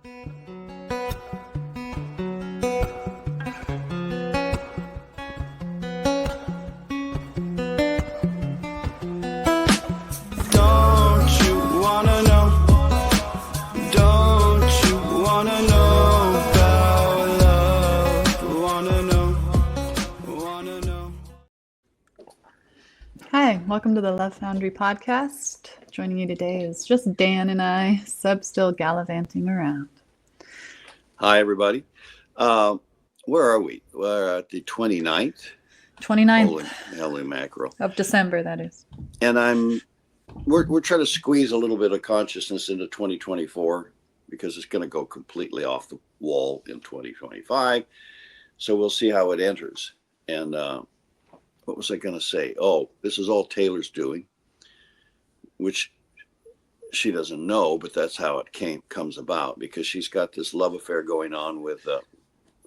Hi, welcome to the Love Foundry podcast. Joining you today is just Dan and I, Seb still gallivanting around. Hi, everybody. Where are we? We're at the 29th. 29th. Holy mackerel. Of December, that is. And we're trying to squeeze a little bit of consciousnness into 2024 because it's going to go completely off the wall in 2025. So we'll see how it enters. And what was I going to say? Oh, this is all Taylor's doing, which she doesn't know, but that's how it comes about, because she's got this love affair going on with,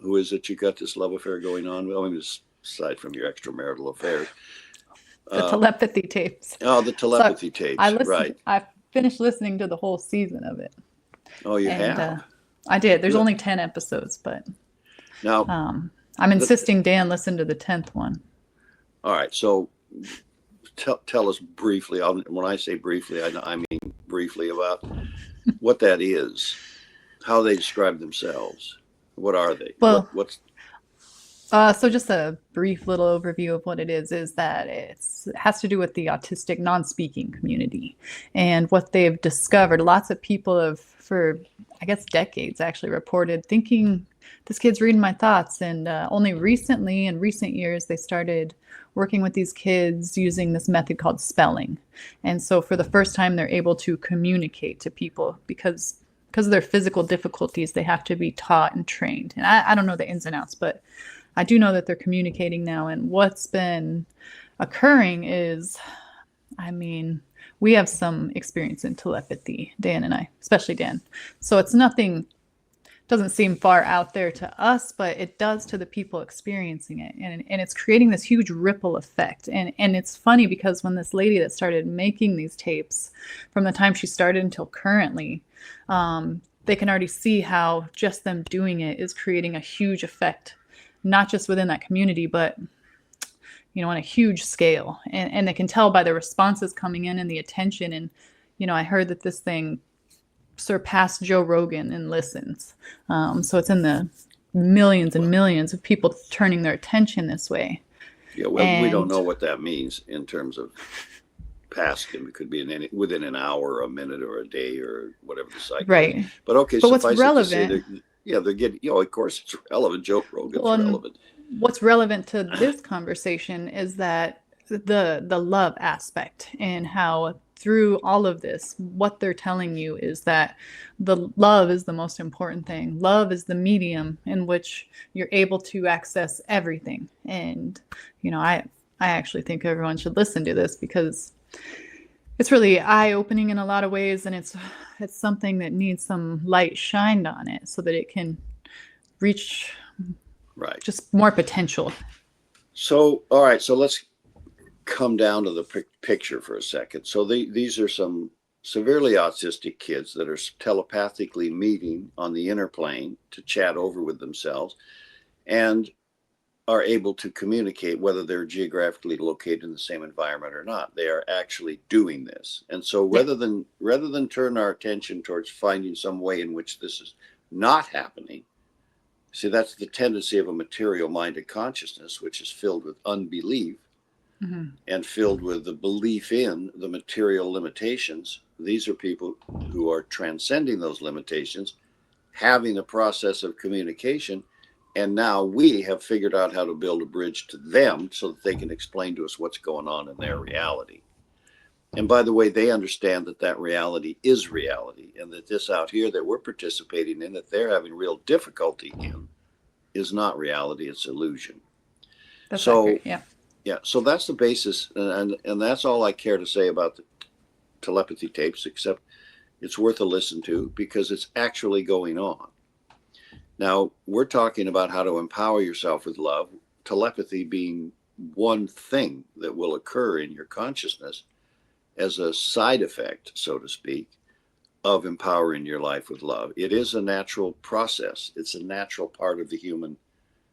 who is it you got this love affair going on with? I mean, aside from your extramarital affairs. The telepathy tapes. Oh, the telepathy tapes, right. I finished listening to the whole season of it. Oh, you have? I did. There's only 10 episodes, but now I'm insisting Dan listen to the 10th one. All right, so tell us briefly, when I say briefly, I mean briefly, about what that is, how they describe themselves. What are they? Well, so just a brief little overview of what it is that it has to do with the autistic non-speaking community. And what they've discovered, lots of people have, for I guess decades actually, reported thinking this kid's reading my thoughts. And only recently, in recent years, they started working with these kids using this method called spelling. And so for the first time, they're able to communicate to people because of their physical difficulties. They have to be taught and trained. And I don't know the ins and outs, but I do know that they're communicating now. And what's been occurring is, I mean, we have some experience in telepathy, Dan and I, especially Dan. So it's nothing, doesn't seem far out there to us, but it does to the people experiencing it. And it's creating this huge ripple effect. And it's funny because when this lady that started making these tapes, from the time she started until currently, they can already see how just them doing it is creating a huge effect, not just within that community, but on a huge scale. And they can tell by the responses coming in and the attention. And, I heard that this thing surpassed Joe Rogan in listens. So it's in the millions and millions of people turning their attention this way. Yeah, well, we don't know what that means in terms of past him. It could be within an hour, a minute, or a day, or whatever the cycle. Right. Is. But okay, but what's relevant? They're getting. Of course, it's relevant. Joe Rogan's relevant. What's relevant to this conversation is that the love aspect, and how through all of this, what they're telling you is that the love is the most important thing. Love is the medium in which you're able to access everything. And, I actually think everyone should listen to this because it's really eye-opening in a lot of ways. And it's something that needs some light shined on it so that it can reach just more potential. So, all right. So let's come down to the picture for a second. So these are some severely autistic kids that are telepathically meeting on the inner plane to chat over with themselves and are able to communicate, whether they're geographically located in the same environment or not. They are actually doing this. And so rather than turn our attention towards finding some way in which this is not happening, see, that's the tendency of a material-minded consciousness, which is filled with unbelief. Mm-hmm. And filled with the belief in the material limitations. These are people who are transcending those limitations, having a process of communication, and now we have figured out how to build a bridge to them so that they can explain to us what's going on in their reality. And by the way, they understand that reality is reality, and that this out here that we're participating in, that they're having real difficulty in, is not reality, it's illusion. That's accurate, yeah. Yeah, so that's the basis, and that's all I care to say about the telepathy tapes, except it's worth a listen to because it's actually going on. Now, we're talking about how to empower yourself with love, telepathy being one thing that will occur in your consciousness as a side effect, so to speak, of empowering your life with love. It is a natural process. It's a natural part of the human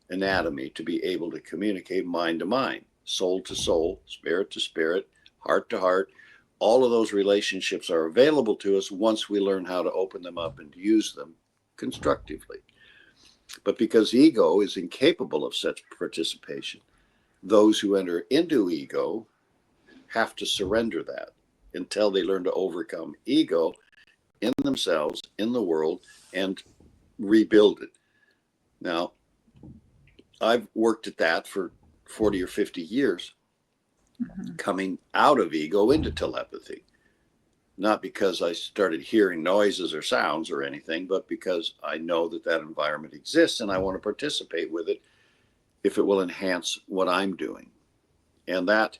anatomy to be able to communicate mind to mind, soul to soul, spirit to spirit, heart to heart. All of those relationships are available to us once we learn how to open them up and use them constructively. But because ego is incapable of such participation, those who enter into ego have to surrender that until they learn to overcome ego in themselves, in the world, and rebuild it. Now, I've worked at that for 40 or 50 years, Mhm. coming out of ego into telepathy. Not because I started hearing noises or sounds or anything, but because I know that that environment exists and I want to participate with it if it will enhance what I'm doing. And that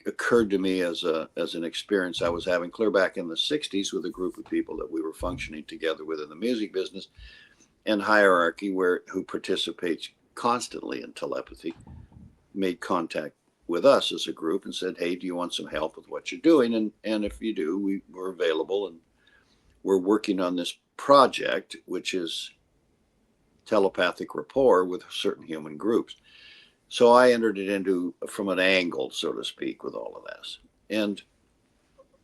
occurred to me as an experience I was having clear back in the 60s with a group of people that we were functioning together with in the music business, and hierarchy where who participates constantly in telepathy made contact with us as a group and said, hey, do you want some help with what you're doing? And if you do, we're available, and we're working on this project, which is telepathic rapport with certain human groups. So I entered it into from an angle, so to speak, with all of this. And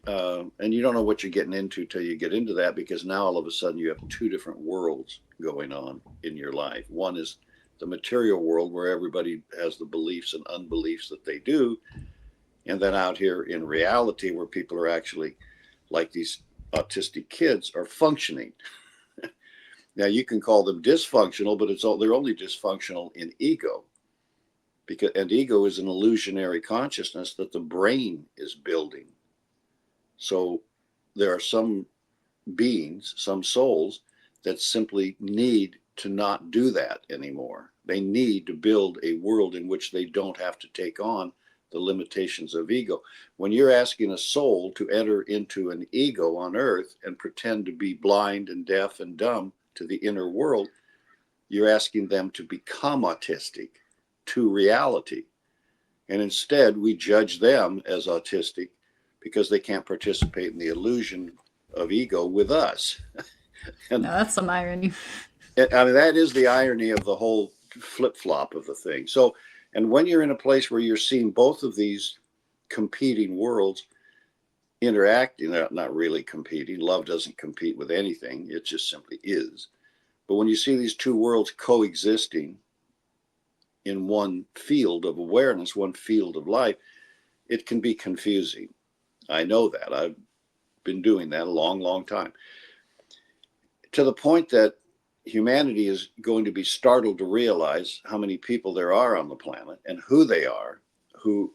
you don't know what you're getting into till you get into that, because now all of a sudden you have two different worlds going on in your life. One is the material world where everybody has the beliefs and unbeliefs that they do, and then out here in reality where people are actually, like these autistic kids, are functioning. Now you can call them dysfunctional, but they're only dysfunctional in ego, because and ego is an illusionary consciousness that the brain is building. So there are some beings, some souls, that simply need to not do that anymore. They need to build a world in which they don't have to take on the limitations of ego. When you're asking a soul to enter into an ego on earth and pretend to be blind and deaf and dumb to the inner world, you're asking them to become autistic to reality. And instead, we judge them as autistic because they can't participate in the illusion of ego with us. And No, that's some irony. I mean, that is the irony of the whole flip flop of the thing. So, and when you're in a place where you're seeing both of these competing worlds interacting, not really competing, love doesn't compete with anything, it just simply is. But when you see these two worlds coexisting in one field of awareness, one field of life, it can be confusing. I know that. I've been doing that a long, long time. To the point that humanity is going to be startled to realize how many people there are on the planet and who they are, who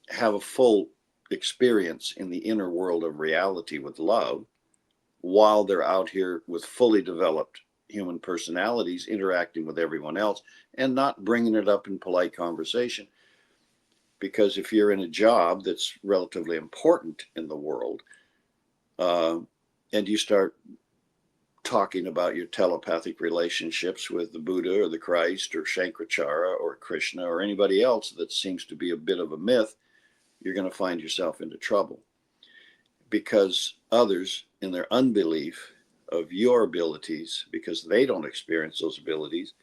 have a full experience in the inner world of reality with love, while they're out here with fully developed human personalities interacting with everyone else and not bringing it up in polite conversation. Because if you're in a job that's relatively important in the world, uh, and you start talking about your telepathic relationships with the Buddha or the Christ or Shankaracharya or Krishna or anybody else that seems to be a bit of a myth, you're going to find yourself into trouble, because others, in their unbelief of your abilities, because they don't experience those abilities,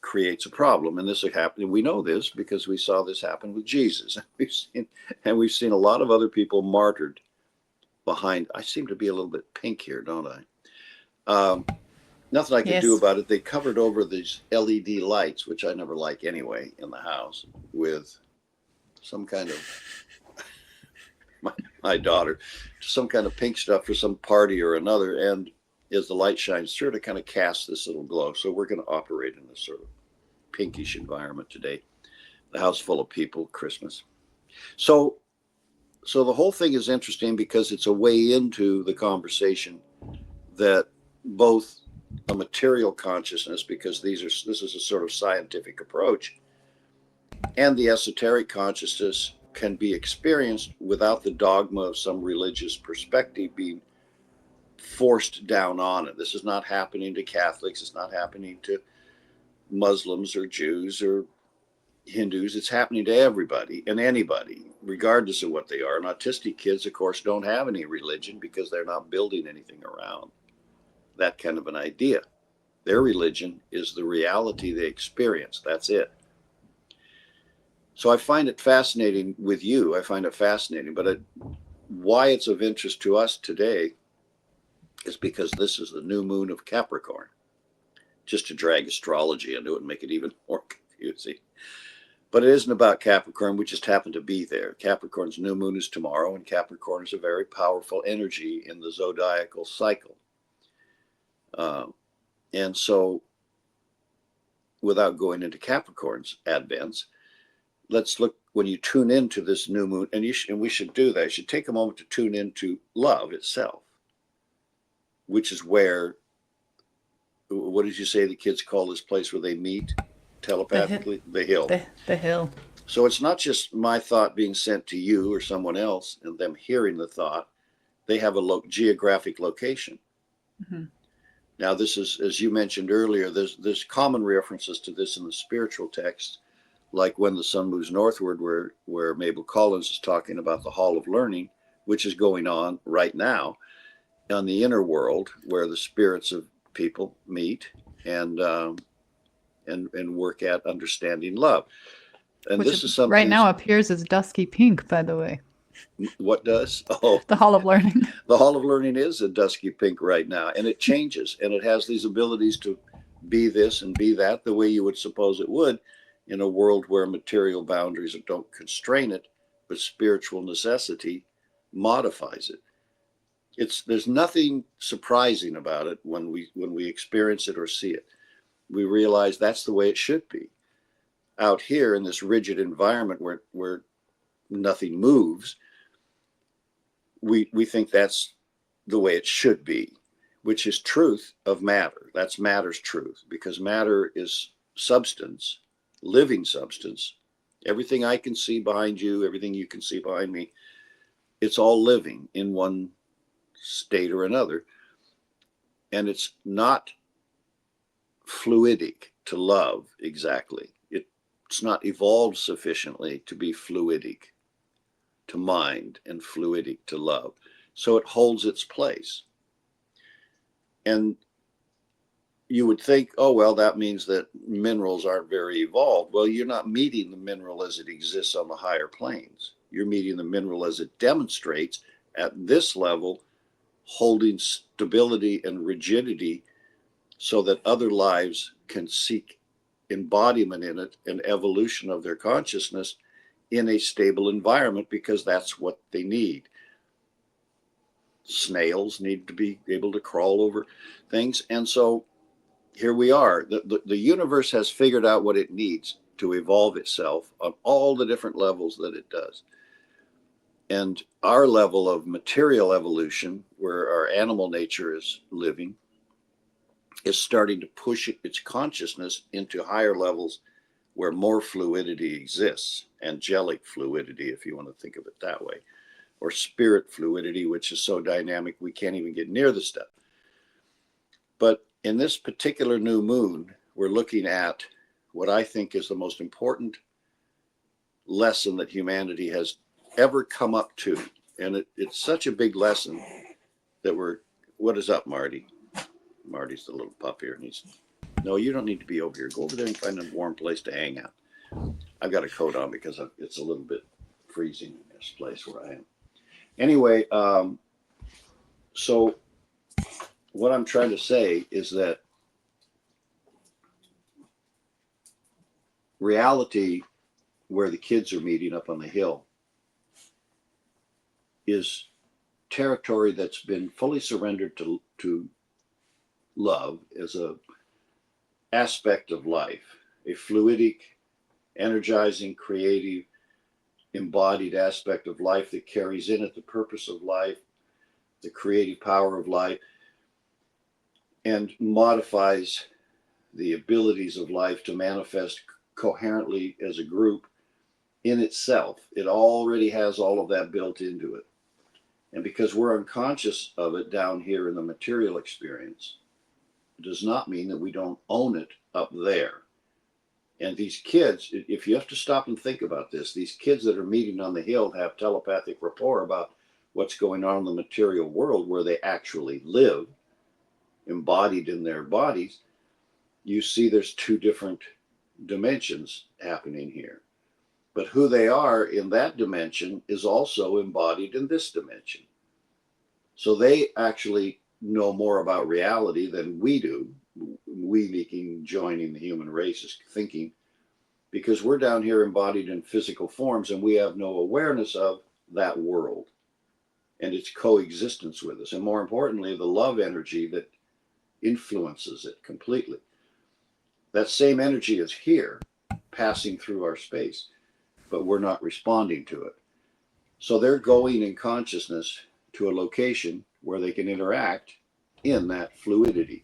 creates a problem. And this will happen. We know this because we saw this happen with Jesus. We've seen a lot of other people martyred behind. I seem to be a little bit pink here, don't I? Nothing I could do Yes. about it. They covered over these LED lights, which I never like anyway, in the house, with some kind of my daughter, some kind of pink stuff for some party or another. And as the light shines through, to kind of cast this little glow. So we're going to operate in this sort of pinkish environment today. The house full of people, Christmas. So the whole thing is interesting because it's a way into the conversation that both a material consciousness, because this is a sort of scientific approach, and the esoteric consciousness can be experienced without the dogma of some religious perspective being forced down on it. This is not happening to Catholics. It's not happening to Muslims or Jews or Hindus, it's happening to everybody and anybody, regardless of what they are. And autistic kids, of course, don't have any religion because they're not building anything around that kind of an idea. Their religion is the reality they experience. That's it. So I find it fascinating with you. I find it fascinating, but why it's of interest to us today is because this is the new moon of Capricorn. Just to drag astrology into it and make it even more confusing. But it isn't about Capricorn. We just happen to be there. Capricorn's new moon is tomorrow, and Capricorn is a very powerful energy in the zodiacal cycle. Uh, and so, without going into Capricorn's advents, let's look when you tune into this new moon, and we should do that. You should take a moment to tune into love itself, which is where, what did you say the kids call this place where they meet telepathically? The hill. The hill. So it's not just my thought being sent to you or someone else and them hearing the thought. They have a geographic location. Mm-hmm. Now, this is, as you mentioned earlier, there's common references to this in the spiritual text, like When the Sun Moves Northward, where Mabel Collins is talking about the Hall of Learning, which is going on right now on the inner world, where the spirits of people meet and work at understanding love. And Which this is something right now appears as dusky pink, by the way. What does? Oh, the Hall of Learning. The Hall of Learning is a dusky pink right now, and it changes, and it has these abilities to be this and be that the way you would suppose it would in a world where material boundaries don't constrain it, but spiritual necessity modifies it. There's nothing surprising about it when we experience it or see it. We realize that's the way it should be. Out here in this rigid environment where nothing moves, we think that's the way it should be, which is truth of matter. That's matter's truth, because matter is substance, living substance. Everything I can see behind you, everything you can see behind me, it's all living in one state or another. And it's not fluidic to love exactly. It's not evolved sufficiently to be fluidic to mind and fluidic to love. So it holds its place. And you would think, oh, well, that means that minerals aren't very evolved. Well, you're not meeting the mineral as it exists on the higher planes. You're meeting the mineral as it demonstrates at this level, holding stability and rigidity so that other lives can seek embodiment in it and evolution of their consciousness in a stable environment, because that's what they need. Snails need to be able to crawl over things. And so here we are. The universe has figured out what it needs to evolve itself on all the different levels that it does. And our level of material evolution, where our animal nature is living, is starting to push its consciousness into higher levels where more fluidity exists, angelic fluidity, if you want to think of it that way, or spirit fluidity, which is so dynamic we can't even get near the stuff. But in this particular new moon, we're looking at what I think is the most important lesson that humanity has ever come up to. And it's such a big lesson that what is up, Marty? Marty's the little pup here, and no, you don't need to be over here. Go over there and find a warm place to hang out. I've got a coat on because it's a little bit freezing in this place where I am. Anyway, so what I'm trying to say is that reality, where the kids are meeting up on the hill, is territory that's been fully surrendered to love as a aspect of life, a fluidic, energizing, creative, embodied aspect of life that carries in it the purpose of life, the creative power of life, and modifies the abilities of life to manifest coherently as a group in itself. It already has all of that built into it. And because we're unconscious of it down here in the material experience, it does not mean that we don't own it up there. And these kids, if you have to stop and think about this, these kids that are meeting on the hill have telepathic rapport about what's going on in the material world where they actually live, embodied in their bodies. You see there's two different dimensions happening here. But who they are in that dimension is also embodied in this dimension. So they actually know more about reality than we do. We making joining the human race is thinking, because we're down here embodied in physical forms and we have no awareness of that world and its coexistence with us. And more importantly, the love energy that influences it completely. That same energy is here, passing through our space, but we're not responding to it. So they're going in consciousness to a location where they can interact in that fluidity.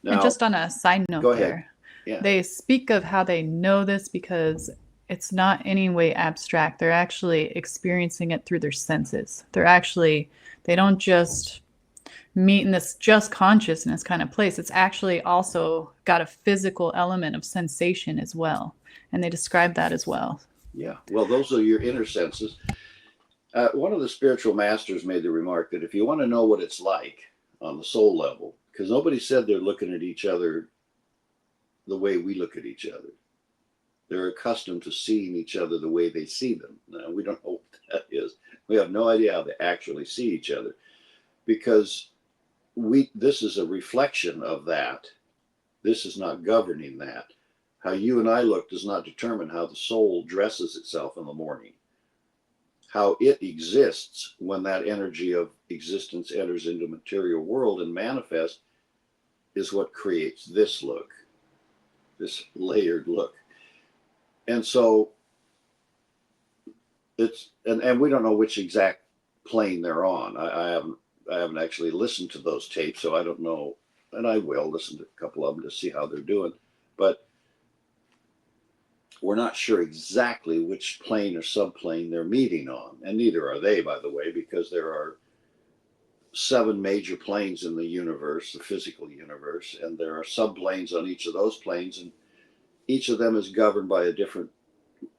And Now, just on a side go note ahead. there, Yeah. they speak of how they know this because it's not any way abstract. They're actually experiencing it through their senses. They don't just meet in this just consciousness kind of place. It's actually also got a physical element of sensation as well. And they describe that as well. Yeah. Well, those are your inner senses. One of the spiritual masters made the remark that if you want to know what it's like on the soul level, because nobody said they're looking at each other the way we look at each other. They're accustomed to seeing each other the way they see them. Now, we don't know what that is. We have no idea how they actually see each other because this is a reflection of that. This is not governing that. How you and I look does not determine how the soul dresses itself in the morning. How it exists when that energy of existence enters into material world and manifests is what creates this look, this layered look. And so and we don't know which exact plane they're on. I haven't actually listened to those tapes, so I don't know, and I will listen to a couple of them to see how they're doing. But we're not sure exactly which plane or subplane they're meeting on, and neither are they, by the way, because there are 7 major planes in the universe, the physical universe, and there are subplanes on each of those planes, and each of them is governed by a different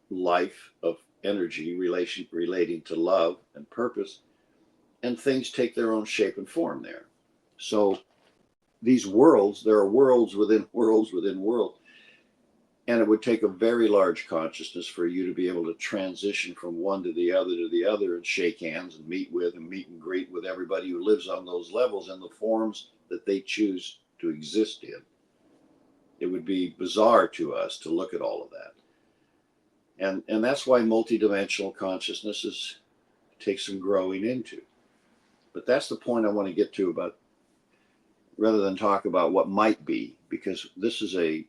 life of energy relating to love and purpose, and things take their own shape and form there. So these worlds, there are worlds within worlds within worlds, and it would take a very large consciousness for you to be able to transition from one to the other and shake hands and meet and greet with everybody who lives on those levels in the forms that they choose to exist in. It would be bizarre to us to look at all of that. And that's why multidimensional consciousness takes some growing into. But that's the point I want to get to about, rather than talk about what might be, because this is a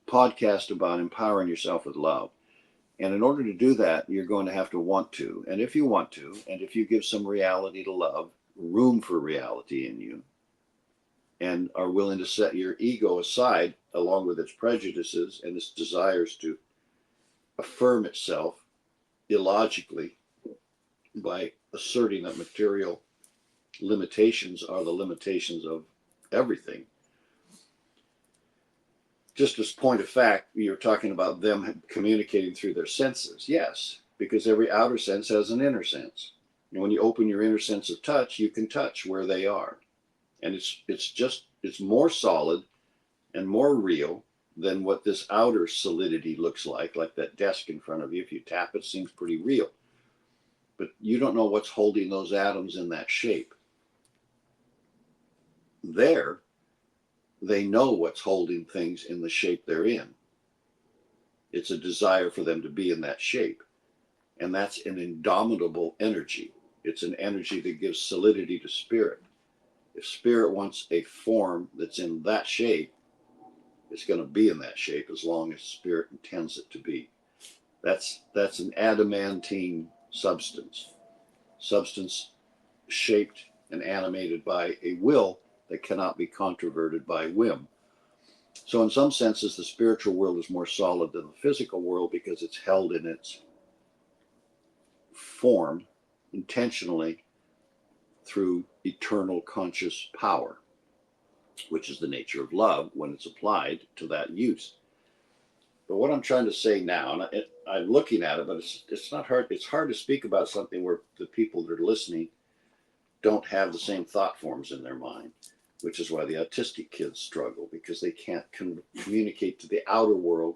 podcast about empowering yourself with love. And in order to do that, you're going to have to want to. And if you want to, and if you give some reality to love, room for reality in you, and are willing to set your ego aside along with its prejudices and its desires to affirm itself illogically by asserting that material limitations are the limitations of everything. Just as point of fact, you're talking about them communicating through their senses. Yes, because every outer sense has an inner sense. And when you open your inner sense of touch, you can touch where they are. And it's more solid and more real than what this outer solidity looks like that desk in front of you. If you tap it, seems pretty real. But you don't know what's holding those atoms in that shape. There, they know what's holding things in the shape they're in. It's a desire for them to be in that shape. And that's an indomitable energy. It's an energy that gives solidity to spirit. If spirit wants a form that's in that shape, it's going to be in that shape as long as spirit intends it to be. That's an adamantine substance. Substance shaped and animated by a will that cannot be controverted by whim. So in some senses, the spiritual world is more solid than the physical world because it's held in its form intentionally through eternal conscious power, which is the nature of love when it's applied to that use. But what I'm trying to say now, and I'm looking at it, but it's not hard. It's hard to speak about something where the people that are listening don't have the same thought forms in their mind, which is why the autistic kids struggle, because they can't communicate to the outer world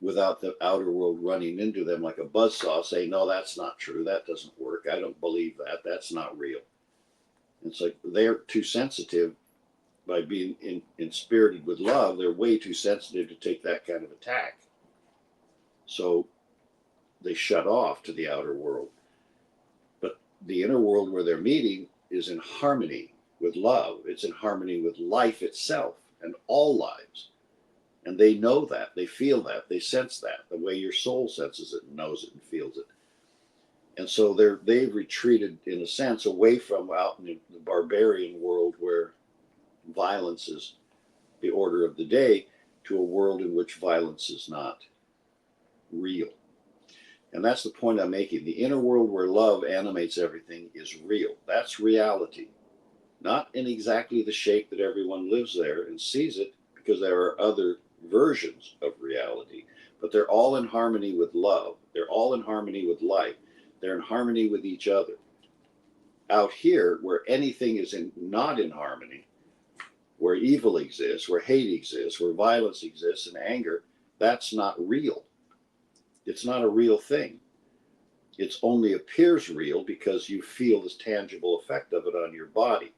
without the outer world running into them like a buzzsaw saying, no, that's not true. That doesn't work. I don't believe that. That's not real. It's like they're too sensitive by being inspirited with love. They're way too sensitive to take that kind of attack. So they shut off to the outer world. But the inner world where they're meeting is in harmony with love. It's in harmony with life itself and all lives. And they know that, they feel that, they sense that, the way your soul senses it and knows it and feels it. And so they've retreated, in a sense, away from out in the barbarian world where violence is the order of the day, to a world in which violence is not real. And that's the point I'm making. The inner world where love animates everything is real. That's reality. Not in exactly the shape that everyone lives there and sees it, because there are other versions of reality. But they're all in harmony with love. They're all in harmony with life. They're in harmony with each other. Out here, where anything is not in harmony, where evil exists, where hate exists, where violence exists and anger, that's not real. It's not a real thing. It only appears real because you feel this tangible effect of it on your body.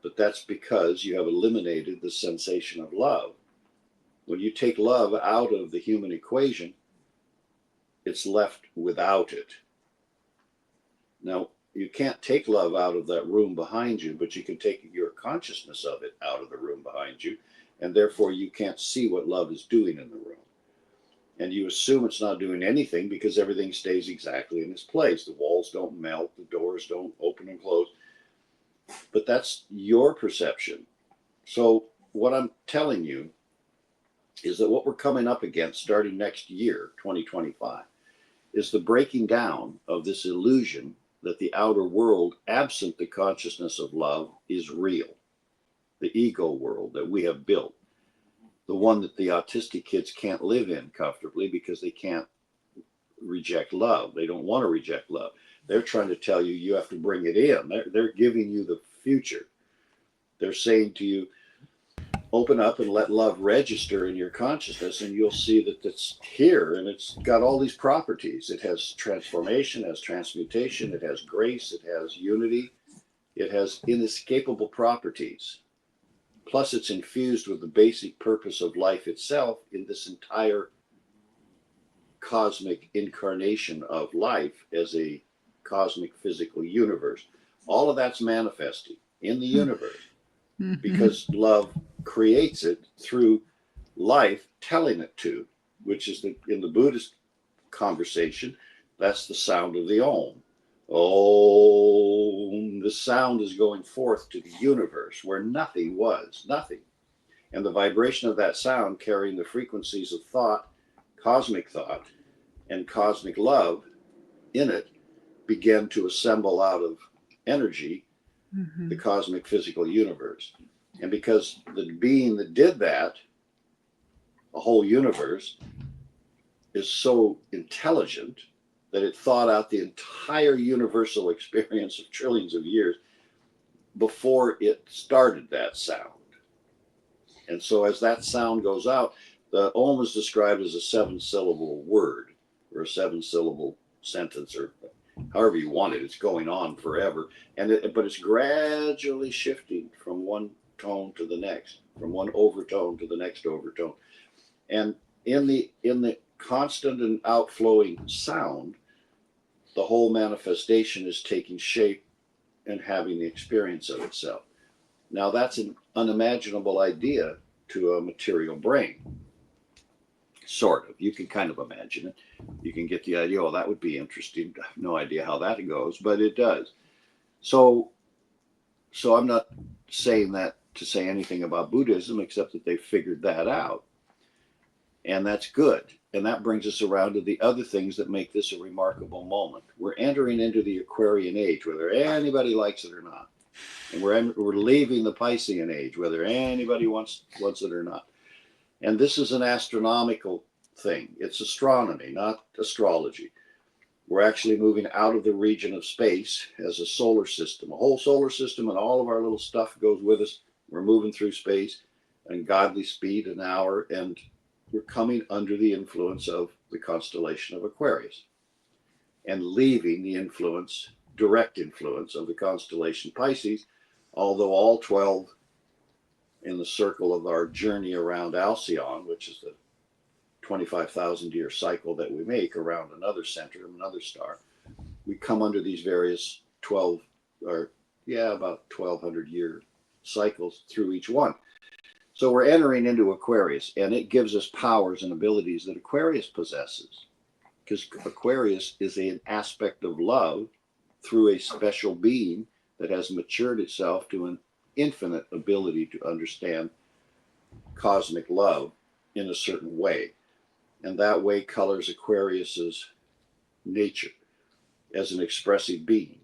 But that's because you have eliminated the sensation of love. When you take love out of the human equation, it's left without it. Now, you can't take love out of that room behind you, but you can take your consciousness of it out of the room behind you, and therefore you can't see what love is doing in the room. And you assume it's not doing anything because everything stays exactly in its place. The walls don't melt, the doors don't open and close. But that's your perception. So what I'm telling you is that what we're coming up against starting next year, 2025, is the breaking down of this illusion that the outer world, absent the consciousness of love, is real. The ego world that we have built, the one that the autistic kids can't live in comfortably because they can't reject love. They don't want to reject love. They're trying to tell you, you have to bring it in. They're giving you the future. They're saying to you, open up and let love register in your consciousness, and you'll see that it's here, and it's got all these properties. It has transformation, it has transmutation, it has grace, it has unity, it has inescapable properties. Plus, it's infused with the basic purpose of life itself in this entire cosmic incarnation of life as a cosmic physical universe. All of that's manifesting in the universe because love creates it through life telling it to, which is in the Buddhist conversation, that's the sound of the Om. Om, the sound is going forth to the universe where nothing was, nothing. And the vibration of that sound carrying the frequencies of thought, cosmic thought, and cosmic love in it began to assemble out of energy the cosmic physical universe. And because the being that did that, the whole universe, is so intelligent that it thought out the entire universal experience of trillions of years before it started that sound. And so as that sound goes out, the Om is described as a 7-syllable word or a 7-syllable sentence, or however you want it. It's going on forever, but it's gradually shifting from one tone to the next, from one overtone to the next overtone. And in the constant and outflowing sound, the whole manifestation is taking shape and having the experience of itself. Now, that's an unimaginable idea to a material brain. Sort of. You can kind of imagine it. You can get the idea, oh, that would be interesting. I have no idea how that goes, but it does. So I'm not saying that to say anything about Buddhism, except that they figured that out. And that's good. And that brings us around to the other things that make this a remarkable moment. We're entering into the Aquarian age, whether anybody likes it or not. And we're leaving the Piscean age, whether anybody wants it or not. And this is an astronomical thing. It's astronomy, not astrology. We're actually moving out of the region of space as a solar system, a whole solar system, and all of our little stuff goes with us. We're moving through space and godly speed an hour, and we're coming under the influence of the constellation of Aquarius and leaving the influence, direct influence of the constellation Pisces, although all 12 in the circle of our journey around Alcyon, which is the 25,000 year cycle that we make around another center of another star, we come under these various 12 or about 1200 year cycles through each one. So we're entering into Aquarius, and it gives us powers and abilities that Aquarius possesses, because Aquarius is an aspect of love through a special being that has matured itself to an infinite ability to understand cosmic love in a certain way. And that way colors Aquarius's nature as an expressive being.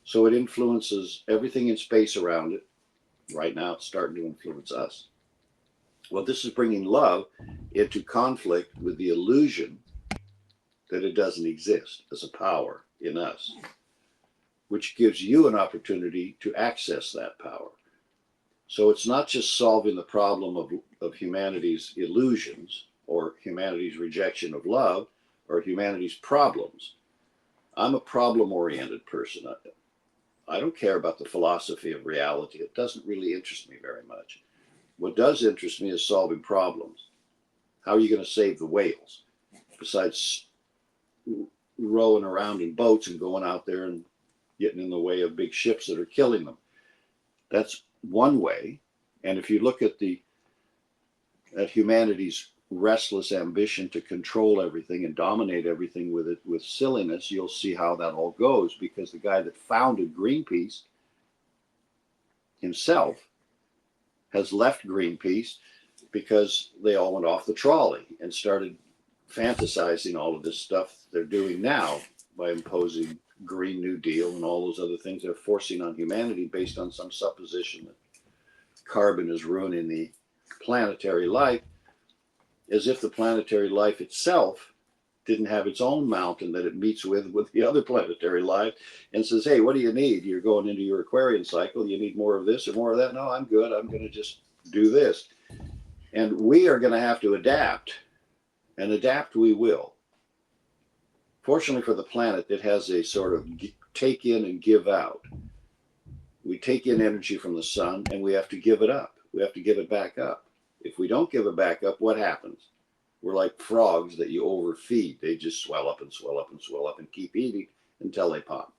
So it influences everything in space around it. Right now, it's starting to influence us. Well, this is bringing love into conflict with the illusion that it doesn't exist as a power in us, which gives you an opportunity to access that power. So it's not just solving the problem of humanity's illusions or humanity's rejection of love or humanity's problems. I'm a problem-oriented person. I don't care about the philosophy of reality. It doesn't really interest me very much. What does interest me is solving problems. How are you going to save the whales besides rowing around in boats and going out there and getting in the way of big ships that are killing them? That's one way. And if you look at humanity's restless ambition to control everything and dominate everything with silliness, you'll see how that all goes, because the guy that founded Greenpeace himself has left Greenpeace because they all went off the trolley and started fantasizing all of this stuff they're doing now by imposing Green New Deal and all those other things they're forcing on humanity based on some supposition that carbon is ruining the planetary life, as if the planetary life itself didn't have its own mountain that it meets with the other planetary life and says, hey, what do you need? You're going into your Aquarian cycle. You need more of this or more of that? No, I'm good. I'm going to just do this. And we are going to have to adapt, and adapt we will. Fortunately for the planet, it has a sort of take in and give out. We take in energy from the sun and we have to give it up. We have to give it back up. If we don't give it back up, what happens? We're like frogs that you overfeed. They just swell up and swell up and swell up and keep eating until they pop.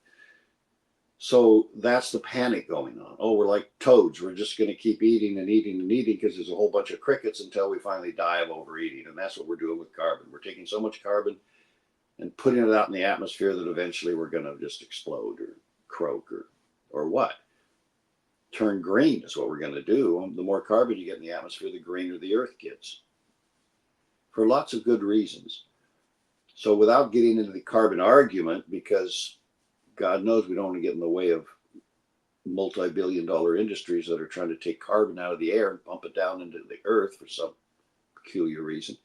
So that's the panic going on. Oh, we're like toads. We're just going to keep eating and eating and eating because there's a whole bunch of crickets until we finally die of overeating. And that's what we're doing with carbon. We're taking so much carbon and putting it out in the atmosphere that eventually we're going to just explode or croak or what? Turn green is what we're going to do. The more carbon you get in the atmosphere, the greener the earth gets, for lots of good reasons. So without getting into the carbon argument, because God knows we don't want to get in the way of multi-billion-dollar industries that are trying to take carbon out of the air and pump it down into the earth for some peculiar reason.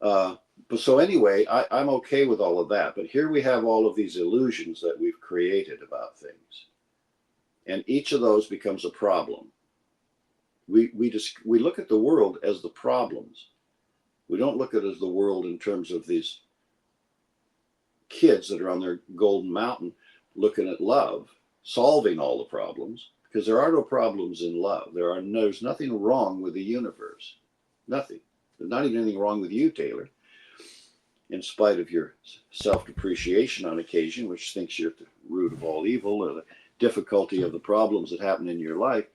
But so anyway, I'm okay with all of that. But here we have all of these illusions that we've created about things. And each of those becomes a problem. We look at the world as the problems. We don't look at it as the world in terms of these kids that are on their golden mountain looking at love, solving all the problems, because there are no problems in love. There's nothing wrong with the universe. Nothing. There's not even anything wrong with you, Taylor, in spite of your self-depreciation on occasion, which thinks you're at the root of all evil or the difficulty of the problems that happen in your life.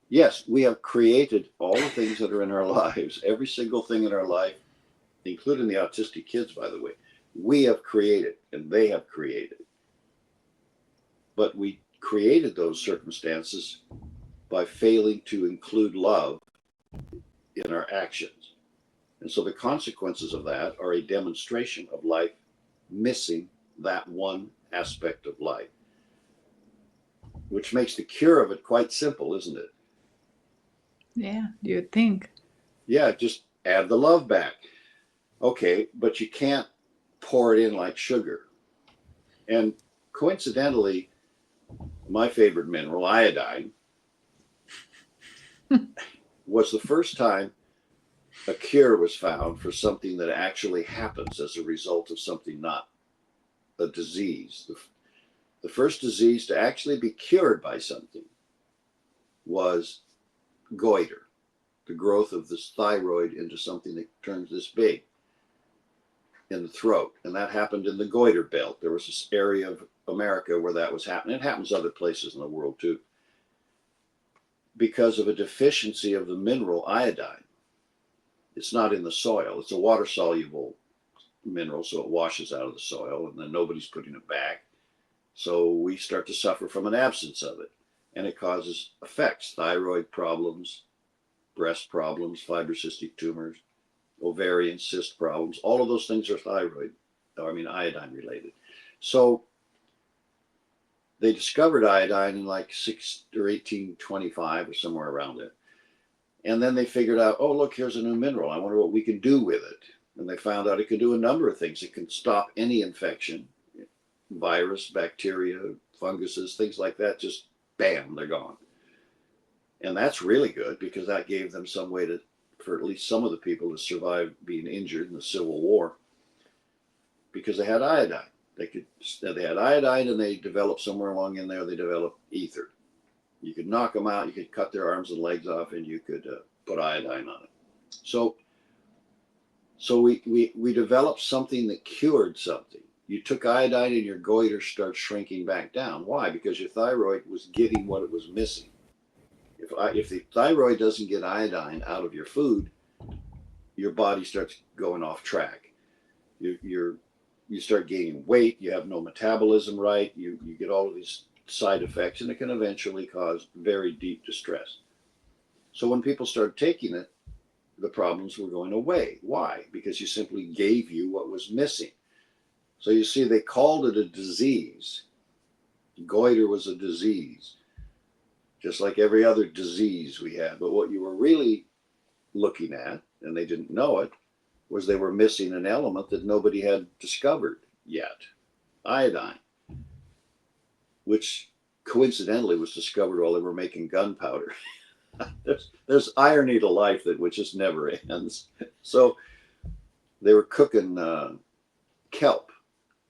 Yes, we have created all the things that are in our lives, every single thing in our life, including the autistic kids, by the way, we have created and they have created. But we created those circumstances by failing to include love in our actions. And so the consequences of that are a demonstration of life missing that one aspect of life, which makes the cure of it quite simple, isn't it? Yeah, you would think. Yeah, just add the love back. Okay, but you can't pour it in like sugar. And coincidentally, my favorite mineral, iodine, was the first time a cure was found for something that actually happens as a result of something, not a disease. The first disease to actually be cured by something was goiter, the growth of this thyroid into something that turns this big in the throat. And that happened in the goiter belt. There was this area of America where that was happening. It happens other places in the world too, because of a deficiency of the mineral iodine. It's not in the soil. It's a water soluble mineral, so it washes out of the soil, and then nobody's putting it back. So we start to suffer from an absence of it, and it causes effects: thyroid problems, breast problems, fibrocystic tumors, ovarian cyst problems. All of those things are iodine related. So they discovered iodine in like 1825 or somewhere around it. And then they figured out, oh, look, here's a new mineral. I wonder what we can do with it. And they found out it could do a number of things. It can stop any infection, virus, bacteria, funguses, things like that. Just bam, they're gone. And that's really good because that gave them some way to, for at least some of the people to survive being injured in the Civil War, because they had iodine. They had iodine, and they developed somewhere along in there, they developed ether. You could knock them out, you could cut their arms and legs off, and you could put iodine on it. So we developed something that cured something. You took iodine and your goiter starts shrinking back down. Why? Because your thyroid was getting what it was missing. If the thyroid doesn't get iodine out of your food, your body starts going off track. You start gaining weight. You have no metabolism right. You get all of these side effects, and it can eventually cause very deep distress. So when people started taking it, the problems were going away. Why? Because you simply gave you what was missing. So you see, they called it a disease. Goiter was a disease, just like every other disease we had. But what you were really looking at, and they didn't know it, was they were missing an element that nobody had discovered yet: iodine, which coincidentally was discovered while they were making gunpowder. there's irony to life that which just never ends. So they were cooking kelp.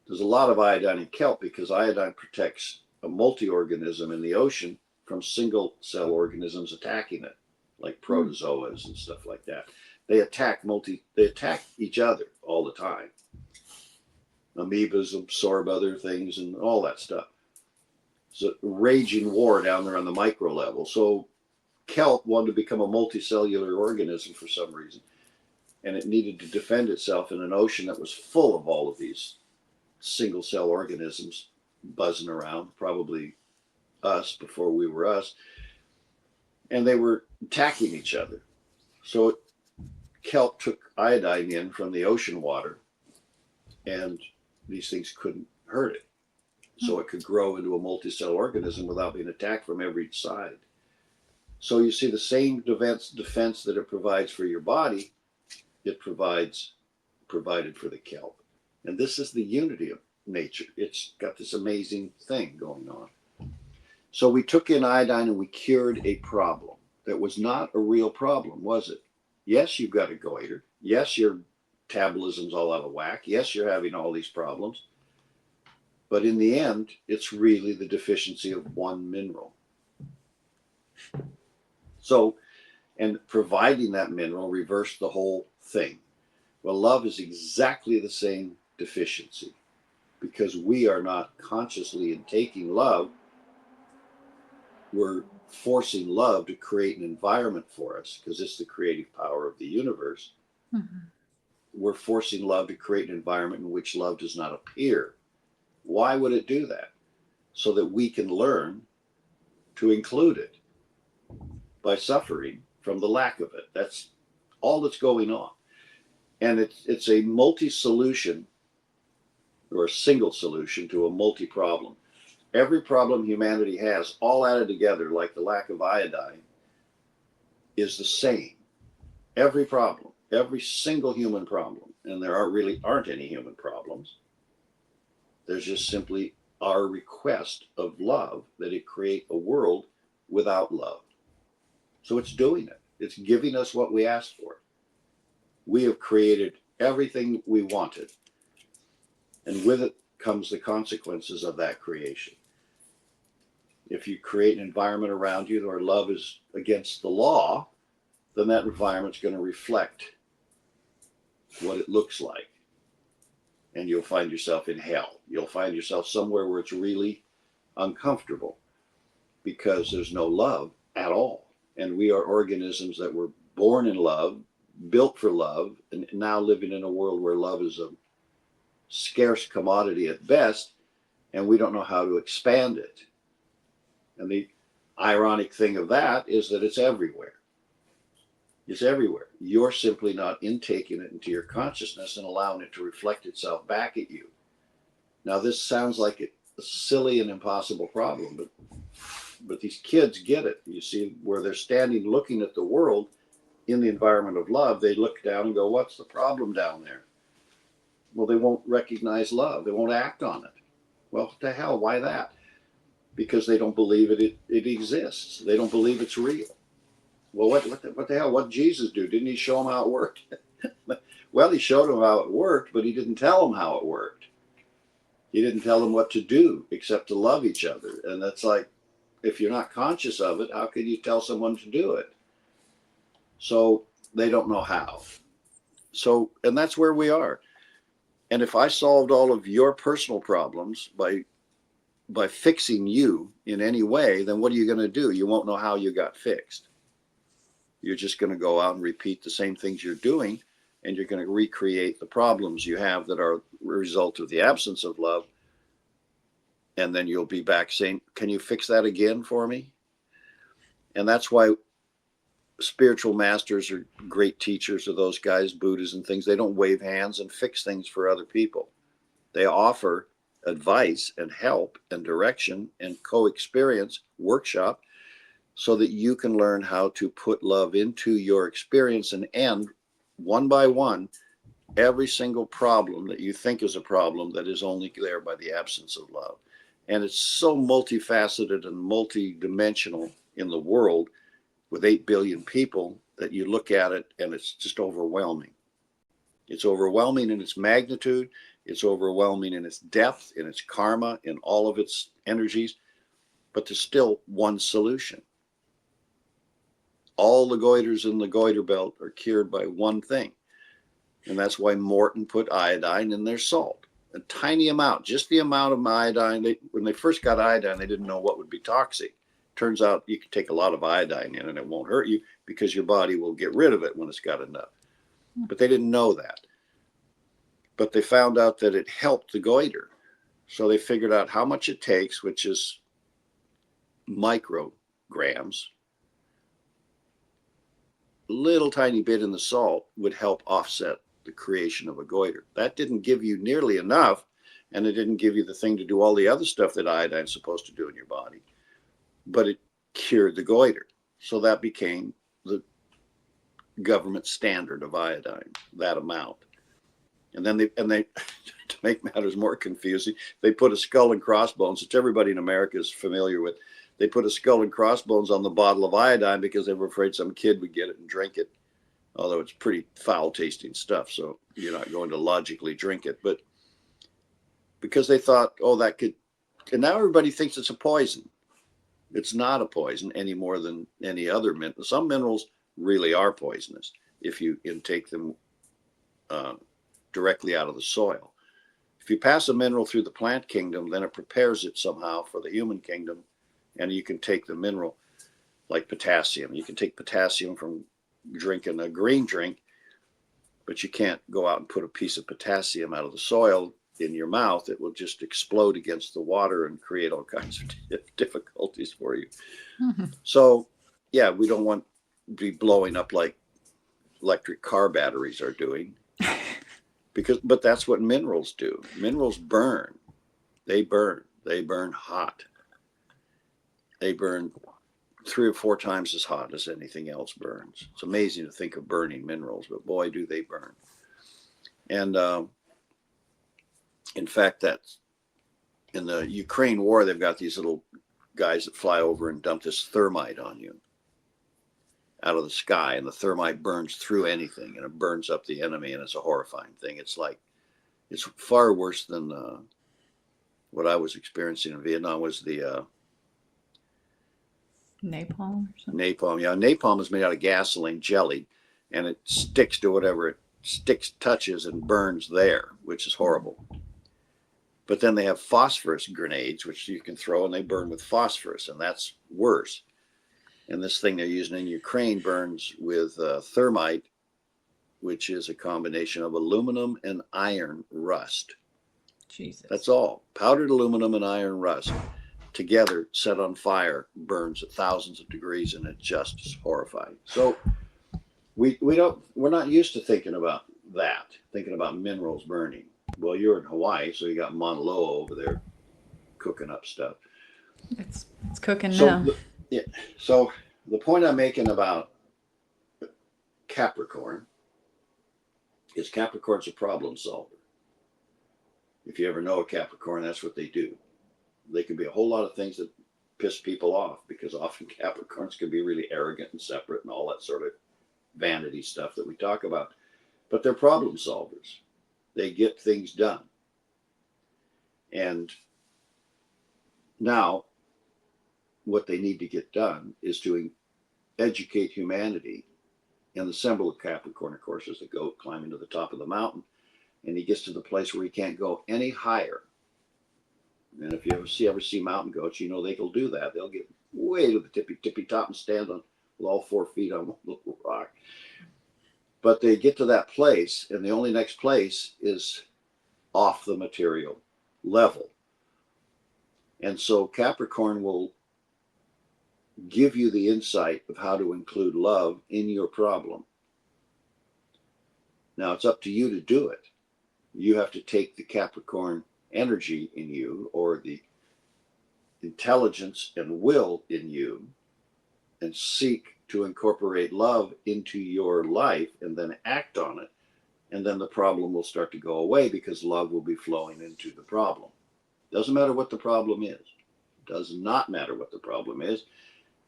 There's a lot of iodine in kelp because iodine protects a multi-organism in the ocean from single cell organisms attacking it, like protozoas and stuff like that. They attack each other all the time. Amoebas absorb other things and all that stuff. It's a raging war down there on the micro level. So kelp wanted to become a multicellular organism for some reason, and it needed to defend itself in an ocean that was full of all of these single cell organisms buzzing around, probably us before we were us, and they were attacking each other. So kelp took iodine in from the ocean water, and these things couldn't hurt it. So it could grow into a multicellular organism without being attacked from every side. So you see, the same defense that it provides for your body, it provided for the kelp. And this is the unity of nature. It's got this amazing thing going on. So we took in iodine and we cured a problem that was not a real problem, was it? Yes, you've got a goiter. Yes, your metabolism's all out of whack. Yes, you're having all these problems. But in the end, it's really the deficiency of one mineral. So, and providing that mineral reversed the whole thing. Well, love is exactly the same deficiency, because we are not consciously in taking love. We're forcing love to create an environment for us, because it's the creative power of the universe. Mm-hmm. We're forcing love to create an environment in which love does not appear. Why would it do that? So that we can learn to include it by suffering from the lack of it. That's all that's going on. And it's a multi-solution, or a single solution to a multi-problem. Every problem humanity has, all added together, like the lack of iodine, is the same. Every problem, every single human problem, and there aren't any human problems. There's just simply our request of love that it create a world without love. So it's doing it. It's giving us what we asked for. We have created everything we wanted, and with it comes the consequences of that creation. If you create an environment around you where love is against the law, then that environment's going to reflect what it looks like. And you'll find yourself in hell. You'll find yourself somewhere where it's really uncomfortable because there's no love at all. And we are organisms that were born in love, built for love, and now living in a world where love is a scarce commodity at best, and we don't know how to expand it. And the ironic thing of that is that it's everywhere. It's everywhere. You're simply not intaking it into your consciousness and allowing it to reflect itself back at you. Now, this sounds like a silly and impossible problem, but these kids get it. You see, where they're standing looking at the world in the environment of love, they look down and go, what's the problem down there? Well, they won't recognize love. They won't act on it. Well, what the hell? Why that? Because they don't believe it exists. They don't believe it's real. Well, what the hell? What did Jesus do? Didn't he show them how it worked? Well, he showed them how it worked, but he didn't tell them how it worked. He didn't tell them what to do except to love each other. And that's like, if you're not conscious of it, how can you tell someone to do it? So they don't know how. So, and that's where we are. And if I solved all of your personal problems by fixing you in any way, then what are you going to do? You won't know how you got fixed. You're just going to go out and repeat the same things you're doing, and you're going to recreate the problems you have that are a result of the absence of love. And then you'll be back saying, can you fix that again for me? And that's why spiritual masters are great teachers of those guys, Buddhas and things. They don't wave hands and fix things for other people. They offer advice and help and direction and co-experience workshop so that you can learn how to put love into your experience and end one by one every single problem that you think is a problem that is only there by the absence of love. And it's so multifaceted and multidimensional in the world with 8 billion people that you look at it and it's just overwhelming. It's overwhelming in its magnitude. It's overwhelming in its depth, in its karma, in all of its energies. But there's still one solution. All the goiters in the goiter belt are cured by one thing. And that's why Morton put iodine in their salt. A tiny amount, just the amount of iodine. When they first got iodine, they didn't know what would be toxic. Turns out you can take a lot of iodine in and it won't hurt you because your body will get rid of it when it's got enough. But they didn't know that. But they found out that it helped the goiter. So they figured out how much it takes, which is micrograms. A little tiny bit in the salt would help offset the creation of a goiter. That didn't give you nearly enough, and it didn't give you the thing to do all the other stuff that iodine is supposed to do in your body. But it cured the goiter. So that became the government standard of iodine, that amount. And then they to make matters more confusing, they put a skull and crossbones, which everybody in America is familiar with. They put a skull and crossbones on the bottle of iodine because they were afraid some kid would get it and drink it. Although it's pretty foul tasting stuff, so you're not going to logically drink it. But because they thought, oh, that could, and now everybody thinks it's a poison. It's not a poison any more than any other mineral. Some minerals really are poisonous if you intake them directly out of the soil. If you pass a mineral through the plant kingdom, then it prepares it somehow for the human kingdom, and you can take the mineral like potassium. You can take potassium from drinking a green drink, but you can't go out and put a piece of potassium out of the soil in your mouth. It will just explode against the water and create all kinds of difficulties for you. Mm-hmm. So, yeah, we don't want to be blowing up like electric car batteries are doing. But that's what minerals do. Minerals burn. They burn hot. They burn 3 or 4 times as hot as anything else burns. It's amazing to think of burning minerals, but boy, do they burn. And in fact, that's in the Ukraine war, they've got these little guys that fly over and dump this thermite on you out of the sky, and the thermite burns through anything, and it burns up the enemy, and it's a horrifying thing. It's like, it's far worse than what I was experiencing in Vietnam was the Napalm or something. napalm. Yeah, napalm is made out of gasoline jelly, and it sticks to whatever it touches and burns there, which is horrible. But then they have phosphorus grenades, which you can throw, and they burn with phosphorus, and that's worse. And this thing they're using in Ukraine burns with thermite, which is a combination of aluminum and iron rust. Jesus. That's all. Powdered aluminum and iron rust together, set on fire, burns at thousands of degrees, and it just is horrifying. So we're not used to thinking about that, thinking about minerals burning. Well, you're in Hawaii, so you got Mauna Loa over there cooking up stuff. It's cooking now. So the point I'm making about Capricorn is Capricorn's a problem solver. If you ever know a Capricorn, that's what they do. They can be a whole lot of things that piss people off, because often Capricorns can be really arrogant and separate and all that sort of vanity stuff that we talk about. But they're problem solvers. They get things done. And now what they need to get done is to educate humanity. And the symbol of Capricorn, of course, is the goat climbing to the top of the mountain. And he gets to the place where he can't go any higher. And if you ever see mountain goats, you know they'll do that. They'll get way to the tippy top and stand on with all 4 feet on one little rock. But they get to that place, and the only next place is off the material level. And so Capricorn will give you the insight of how to include love in your problem. Now it's up to you to do it. You have to take the Capricorn energy in you, or the intelligence and will in you, and seek to incorporate love into your life, and then act on it. And then the problem will start to go away, because love will be flowing into the problem. Doesn't matter what the problem is. Does not matter what the problem is,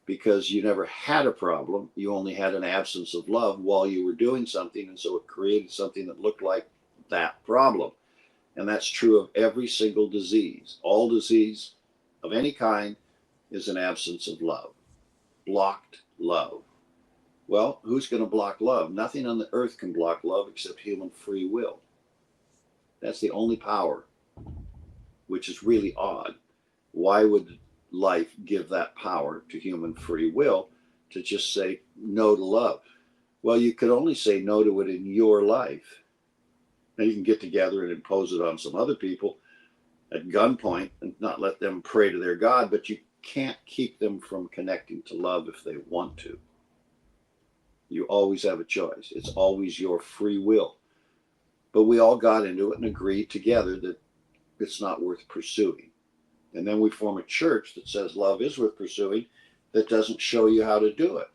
because you never had a problem. You only had an absence of love while you were doing something, and so it created something that looked like that problem. And that's true of every single disease. All disease of any kind is an absence of love. Blocked love. Well, who's going to block love? Nothing on the earth can block love except human free will. That's the only power, which is really odd. Why would life give that power to human free will to just say no to love? Well, you could only say no to it in your life. Now you can get together and impose it on some other people at gunpoint and not let them pray to their God, but you can't keep them from connecting to love if they want to. You always have a choice. It's always your free will. But we all got into it and agreed together that it's not worth pursuing. And then we form a church that says love is worth pursuing, that doesn't show you how to do it.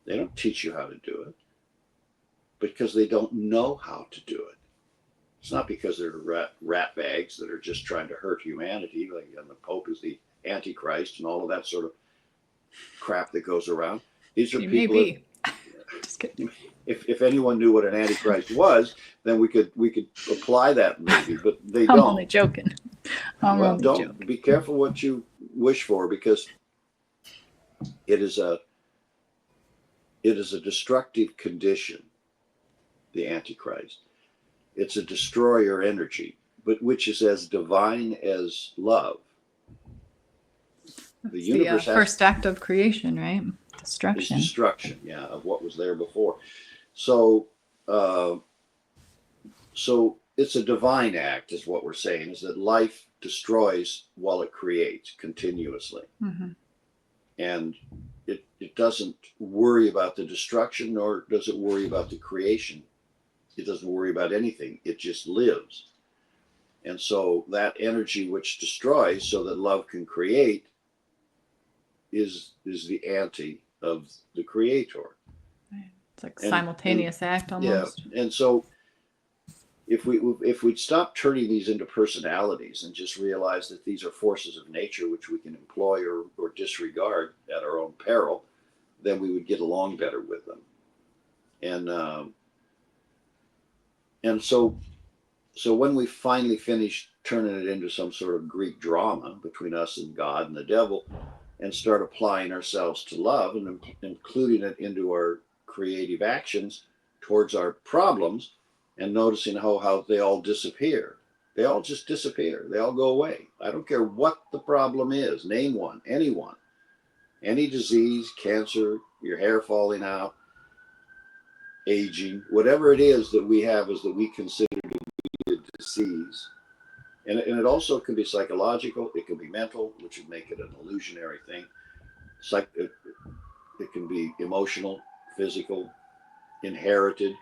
They don't teach you how to do it, because they don't know how to do it. It's not because they're rat bags that are just trying to hurt humanity, like, and the Pope is the Antichrist and all of that sort of crap that goes around. These are people. Maybe. Just kidding. If anyone knew what an Antichrist was, then we could apply that maybe, but they I'm don't. only joking. Well, don't be careful what you wish for, because it is a destructive condition. The Antichrist. It's a destroyer energy, but which is as divine as love. The universe the first act of creation, right? Destruction. Destruction, yeah, of what was there before. So it's a divine act, is what we're saying, is that life destroys while it creates continuously. Mm-hmm. And it doesn't worry about the destruction, nor does it worry about the creation. It doesn't worry about anything. It just lives. And so that energy which destroys so that love can create is the anti of the creator. It's like And simultaneous act yeah, almost. and so if we'd stop turning these into personalities and just realize that these are forces of nature which we can employ or disregard at our own peril, then we would get along better with them. And and so when we finally finish turning it into some sort of Greek drama between us and God and the devil, and start applying ourselves to love and including it into our creative actions towards our problems, and noticing how they all disappear. They all just disappear. They all go away. I don't care what the problem is. Name one, anyone, any disease, cancer, your hair falling out, aging, whatever it is that we have is that we consider to be a disease. And it also can be psychological, it can be mental, which would make it an illusionary thing. It can be emotional, physical, inherited.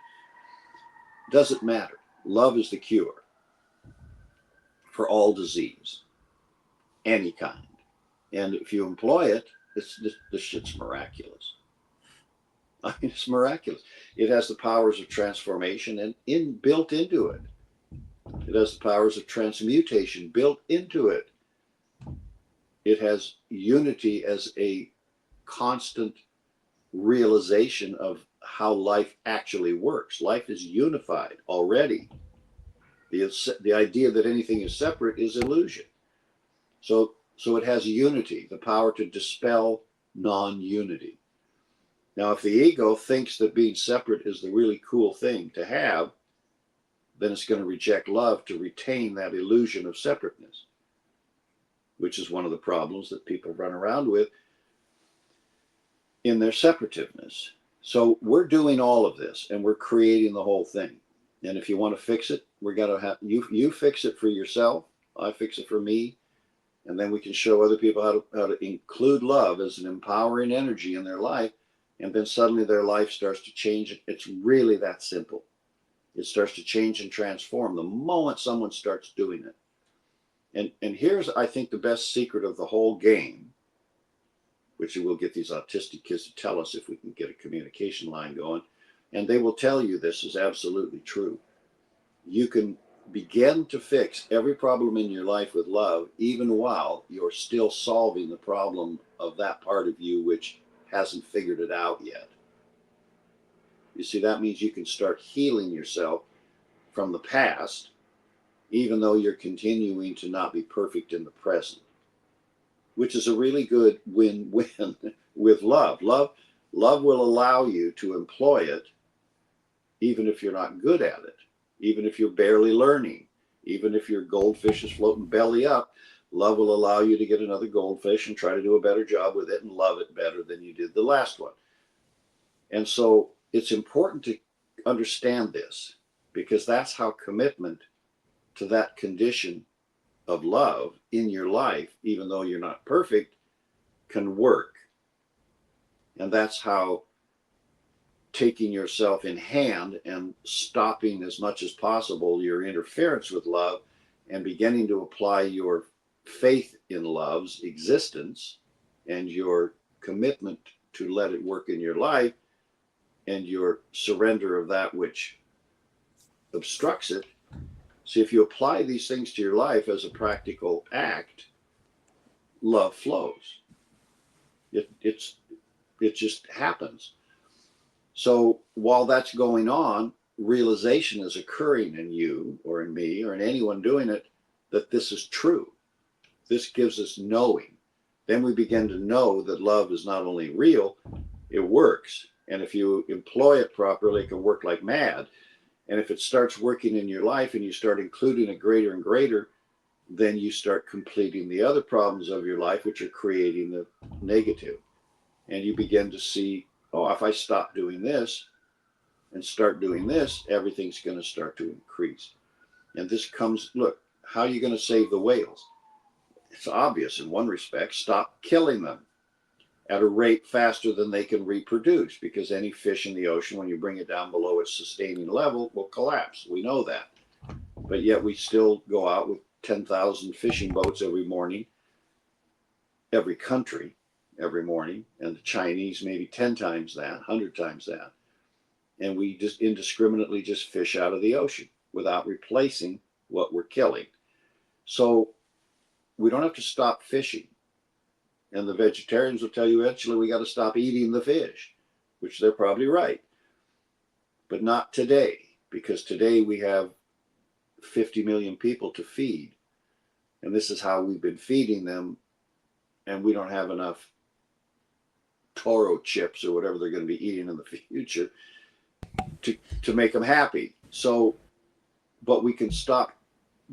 Doesn't matter. Love is the cure for all disease, any kind. And if you employ it, this shit's miraculous. I mean, it's miraculous. It has the powers of transformation and built into it. It has the powers of transmutation built into it. It has unity as a constant realization of how life actually works. Life is unified already. The idea that anything is separate is illusion. So it has unity, the power to dispel non-unity. Now, if the ego thinks that being separate is the really cool thing to have, then it's going to reject love to retain that illusion of separateness, which is one of the problems that people run around with in their separativeness. So we're doing all of this and we're creating the whole thing. And if you want to fix it, we're going to have you fix it for yourself. I fix it for me. And then we can show other people how to include love as an empowering energy in their life. And then suddenly their life starts to change. It's really that simple. It starts to change and transform the moment someone starts doing it. And here's, I think, the best secret of the whole game, which we'll get these autistic kids to tell us if we can get a communication line going. And they will tell you this is absolutely true. You can begin to fix every problem in your life with love, even while you're still solving the problem of that part of you which hasn't figured it out yet. You see, that means you can start healing yourself from the past, even though you're continuing to not be perfect in the present, which is a really good win-win with love. Love will allow you to employ it even if you're not good at it, even if you're barely learning, even if your goldfish is floating belly up. Love will allow you to get another goldfish and try to do a better job with it and love it better than you did the last one. And so it's important to understand this, because that's how commitment to that condition of love in your life, even though you're not perfect, can work. And that's how taking yourself in hand and stopping as much as possible your interference with love and beginning to apply your faith in love's existence and your commitment to let it work in your life and your surrender of that which obstructs it. See, if you apply these things to your life as a practical act, love flows. It just happens. So while that's going on, realization is occurring in you or in me or in anyone doing it that this is true. This gives us knowing. Then we begin to know that love is not only real, it works. And if you employ it properly, it can work like mad. And if it starts working in your life and you start including it greater and greater, then you start completing the other problems of your life, which are creating the negative. And you begin to see, oh, if I stop doing this and start doing this, everything's going to start to increase. And this comes, look, how are you going to save the whales? It's obvious in one respect. Stop killing them at a rate faster than they can reproduce, because any fish in the ocean, when you bring it down below its sustaining level, will collapse. We know that. But yet we still go out with 10,000 fishing boats every morning, every country, every morning, and the Chinese maybe 10 times that, 100 times that. And we just indiscriminately just fish out of the ocean without replacing what we're killing. So we don't have to stop fishing. And the vegetarians will tell you eventually we got to stop eating the fish, which they're probably right. But not today, because today we have 50 million people to feed. And this is how we've been feeding them. And we don't have enough Toro chips or whatever they're going to be eating in the future to make them happy. So, but we can stop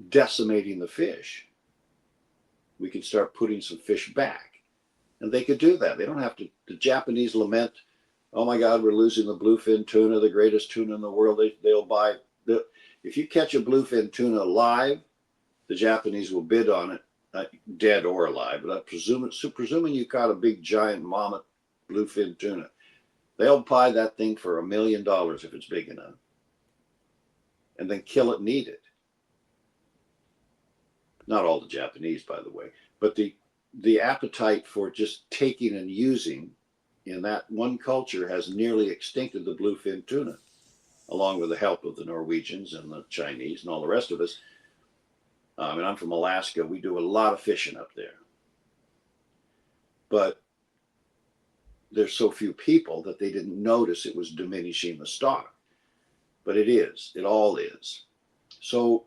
decimating the fish. We can start putting some fish back. And they could do that. They don't have to. The Japanese lament, oh my God, we're losing the bluefin tuna, the greatest tuna in the world. They'll buy. If you catch a bluefin tuna alive, the Japanese will bid on it, dead or alive. But presuming you caught a big giant mammoth bluefin tuna, they'll buy that thing for $1 million if it's big enough, and then kill it and eat it. Not all the Japanese, by the way, but the appetite for just taking and using in that one culture has nearly extincted the bluefin tuna, along with the help of the Norwegians and the Chinese and all the rest of us. And I'm from Alaska. We do a lot of fishing up there. But there's so few people that they didn't notice it was diminishing the stock. But it is. It all is. So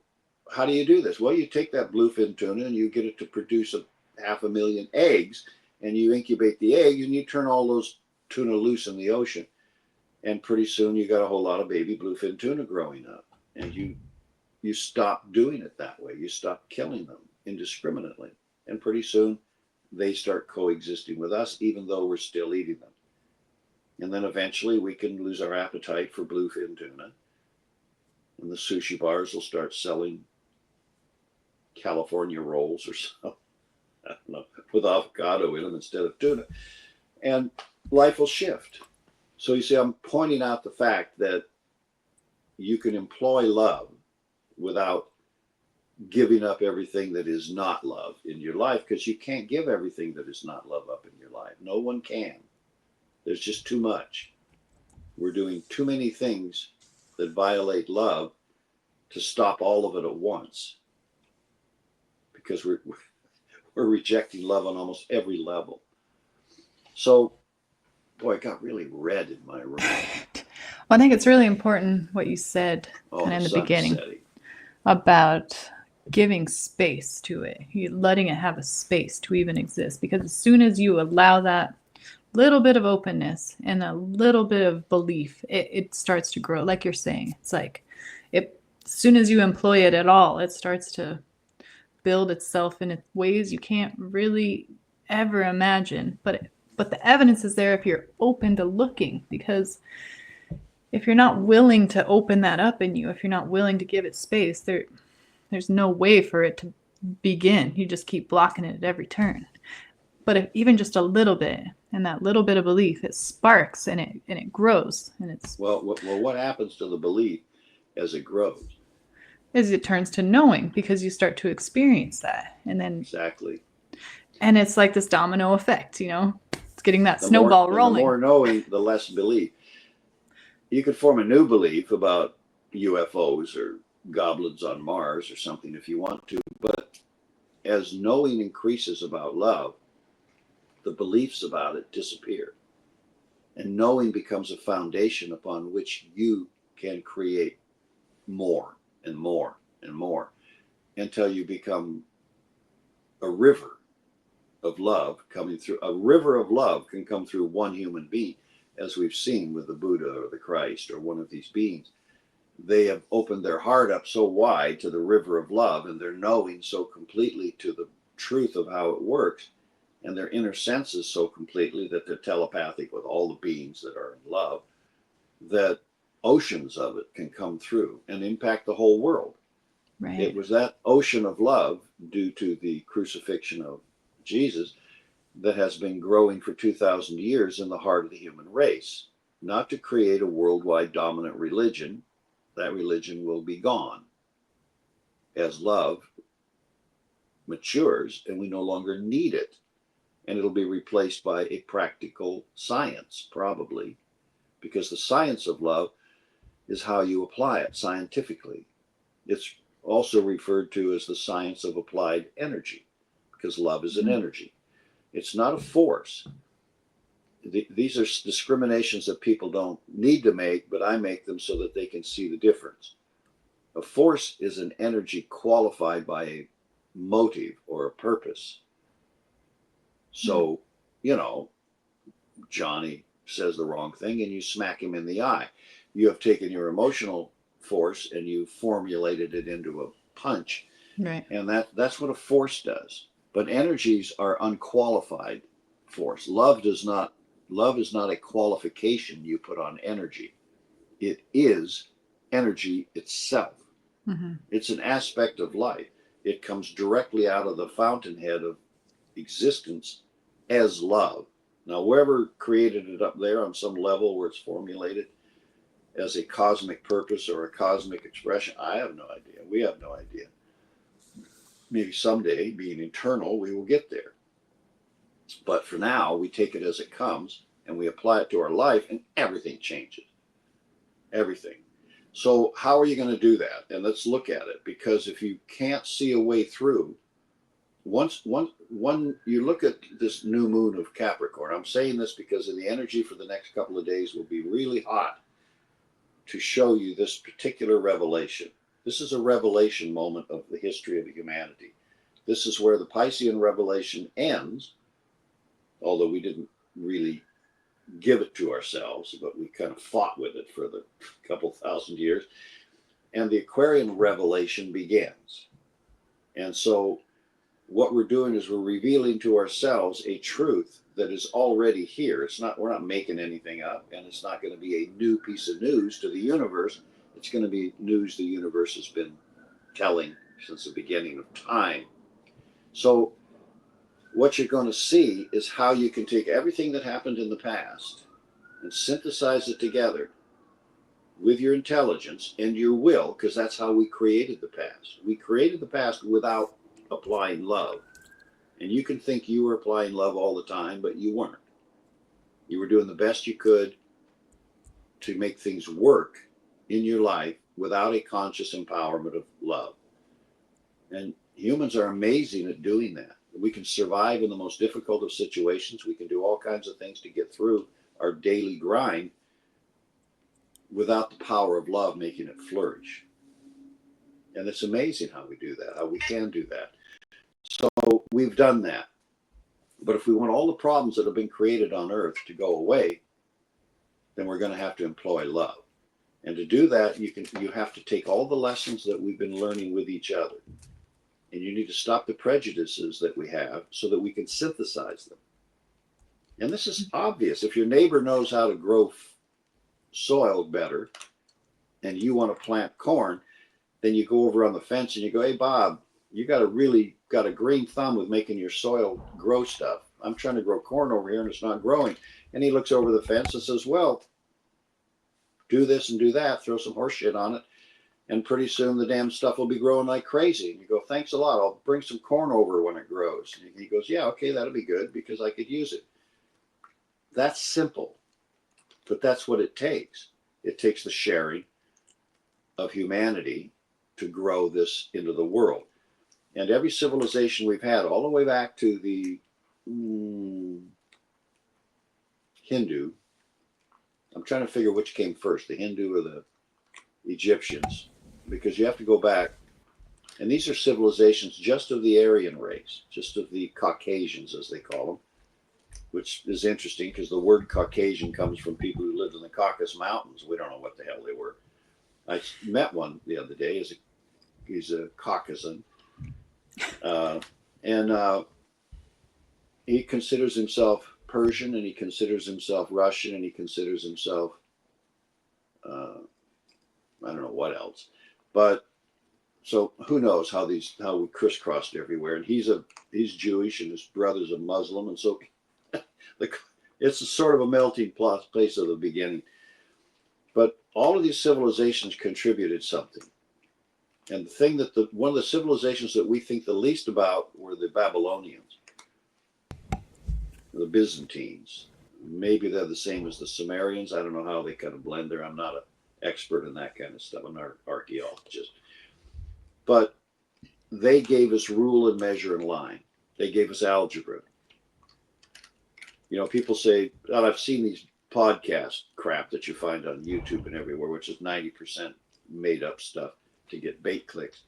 how do you do this? Well, you take that bluefin tuna and you get it to produce 500,000 eggs, and you incubate the egg and you turn all those tuna loose in the ocean. And pretty soon you got a whole lot of baby bluefin tuna growing up. And you stop doing it that way. You stop killing them indiscriminately. And pretty soon they start coexisting with us, even though we're still eating them. And then eventually we can lose our appetite for bluefin tuna. And the sushi bars will start selling California rolls or something, I don't know, with avocado in them instead of tuna. And life will shift. So you see, I'm pointing out the fact that you can employ love without giving up everything that is not love in your life, because you can't give everything that is not love up in your life. No one can. There's just too much. We're doing too many things that violate love to stop all of it at once, because we're rejecting love on almost every level. So, boy, it got really red in my room. Well, I think it's really important what you said kind of in the beginning about giving space to it, letting it have a space to even exist. Because as soon as you allow that little bit of openness and a little bit of belief, it starts to grow. Like you're saying, it's like as soon as you employ it at all, it starts to build itself in ways you can't really ever imagine. But the evidence is there if you're open to looking, because if you're not willing to open that up in you, if you're not willing to give it space, there's no way for it to begin. You just keep blocking it at every turn. But if even just a little bit, and that little bit of belief, it sparks and it grows, and it's what happens to the belief as it grows? Is it turns to knowing, because you start to experience that, and then exactly, and it's like this domino effect. It's getting that snowball rolling. The more knowing, the less belief. You could form a new belief about UFOs or goblins on Mars or something if you want to, but as knowing increases about love, the beliefs about it disappear. And knowing becomes a foundation upon which you can create more and more and more until you become a river of love coming through. A river of love can come through one human being, as we've seen with the Buddha or the Christ or one of these beings. They have opened their heart up so wide to the river of love, and they're knowing so completely to the truth of how it works, and their inner senses so completely that they're telepathic with all the beings that are in love, that oceans of it can come through and impact the whole world. Right. It was that ocean of love, due to the crucifixion of Jesus, that has been growing for 2,000 years in the heart of the human race. Not to create a worldwide dominant religion. That religion will be gone as love matures and we no longer need it. and it'll be replaced by a practical science, probably, because the science of love is how you apply it scientifically. It's also referred to as the science of applied energy, because love is an Mhm. energy. It's not a force. These are discriminations that people don't need to make, but I make them so that they can see the difference. A force is an energy qualified by a motive or a purpose. Mhm. So, you know, Johnny says the wrong thing and you smack him in the eye. You have taken your emotional force and you formulated it into a punch. Right. And that's what a force does. But energies are unqualified force. Love is not a qualification you put on energy. It is energy itself. Mhm. It's an aspect of life. It comes directly out of the fountainhead of existence as love. Now, whoever created it up there on some level where it's formulated as a cosmic purpose or a cosmic expression, I have no idea. We have no idea. Maybe someday, being eternal, we will get there. But for now, we take it as it comes and we apply it to our life, and everything changes. Everything. So, how are you going to do that? And let's look at it, because if you can't see a way through, one you look at this new moon of Capricorn. I'm saying this because in the energy for the next couple of days will be really hot to show you this particular revelation. This is a revelation moment of the history of humanity. This is where the Piscean revelation ends, although we didn't really give it to ourselves, but we kind of fought with it for the couple thousand years. And the Aquarian revelation begins. And so what we're doing is we're revealing to ourselves a truth that is already here. We're not making anything up, and it's not going to be a new piece of news to the universe. It's going to be news the universe has been telling since the beginning of time. So what you're going to see is how you can take everything that happened in the past and synthesize it together with your intelligence and your will, because that's how we created the past. We created the past without applying love. And you can think you were applying love all the time, but you weren't. You were doing the best you could to make things work in your life without a conscious empowerment of love. And humans are amazing at doing that. We can survive in the most difficult of situations. We can do all kinds of things to get through our daily grind without the power of love making it flourish. And it's amazing how we do that, how we can do that. So we've done that. But if we want all the problems that have been created on earth to go away, then we're going to have to employ love. And to do that, you have to take all the lessons that we've been learning with each other. And you need to stop the prejudices that we have so that we can synthesize them. And this is obvious. If your neighbor knows how to grow soil better and you want to plant corn, then you go over on the fence and you go, "Hey, Bob, you got a green thumb with making your soil grow stuff. I'm trying to grow corn over here and it's not growing." And he looks over the fence and says, "Well, do this and do that, throw some horse shit on it, and pretty soon the damn stuff will be growing like crazy." And you go, "Thanks a lot. I'll bring some corn over when it grows." And he goes, "Yeah, okay, that'll be good because I could use it." That's simple, but that's what it takes. It takes the sharing of humanity to grow this into the world. And every civilization we've had, all the way back to the Hindu, I'm trying to figure which came first, the Hindu or the Egyptians, because you have to go back. And these are civilizations just of the Aryan race, just of the Caucasians, as they call them, which is interesting because the word Caucasian comes from people who lived in the Caucasus Mountains. We don't know what the hell they were. I met one the other day. He's a Caucasan. And he considers himself Persian, and he considers himself Russian, and he considers himself, uh, I don't know what else. But so who knows how we crisscrossed everywhere. And he's Jewish, and his brother's a Muslim, and so the, it's a sort of a melting place of the beginning. But all of these civilizations contributed something. And the thing that one of the civilizations that we think the least about were the Babylonians. the Byzantines. Maybe they're the same as the Sumerians. I don't know how they kind of blend there. I'm not an expert in that kind of stuff. I'm an archaeologist. But they gave us rule and measure and line. They gave us algebra. You know, people say, oh, I've seen these podcast crap that you find on YouTube and everywhere, which is 90% made up stuff to get bait clicks.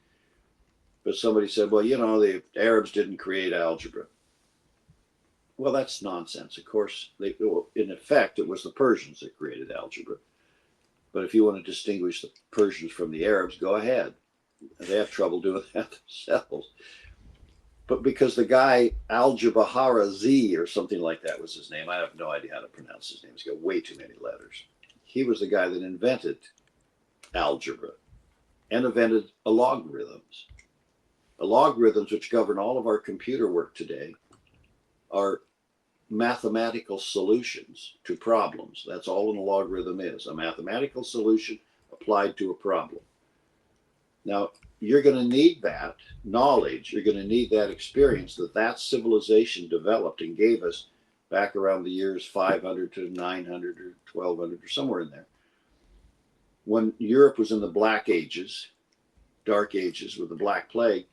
But somebody said, well, you know, the Arabs didn't create algebra. Well, that's nonsense. Of course, in effect, it was the Persians that created algebra. But if you want to distinguish the Persians from the Arabs, go ahead. They have trouble doing that themselves. But because the guy Al-Jabahara or something like that was his name, I have no idea how to pronounce his name. He's got way too many letters. He was the guy that invented algebra and invented logarithms. The logarithms, which govern all of our computer work today, are mathematical solutions to problems. That's all an logarithm is, a mathematical solution applied to a problem. Now, you're going to need that knowledge, you're going to need that experience that civilization developed and gave us back around the years 500 to 900 or 1200 or somewhere in there. When Europe was in the Black Ages, Dark Ages with the Black Plague,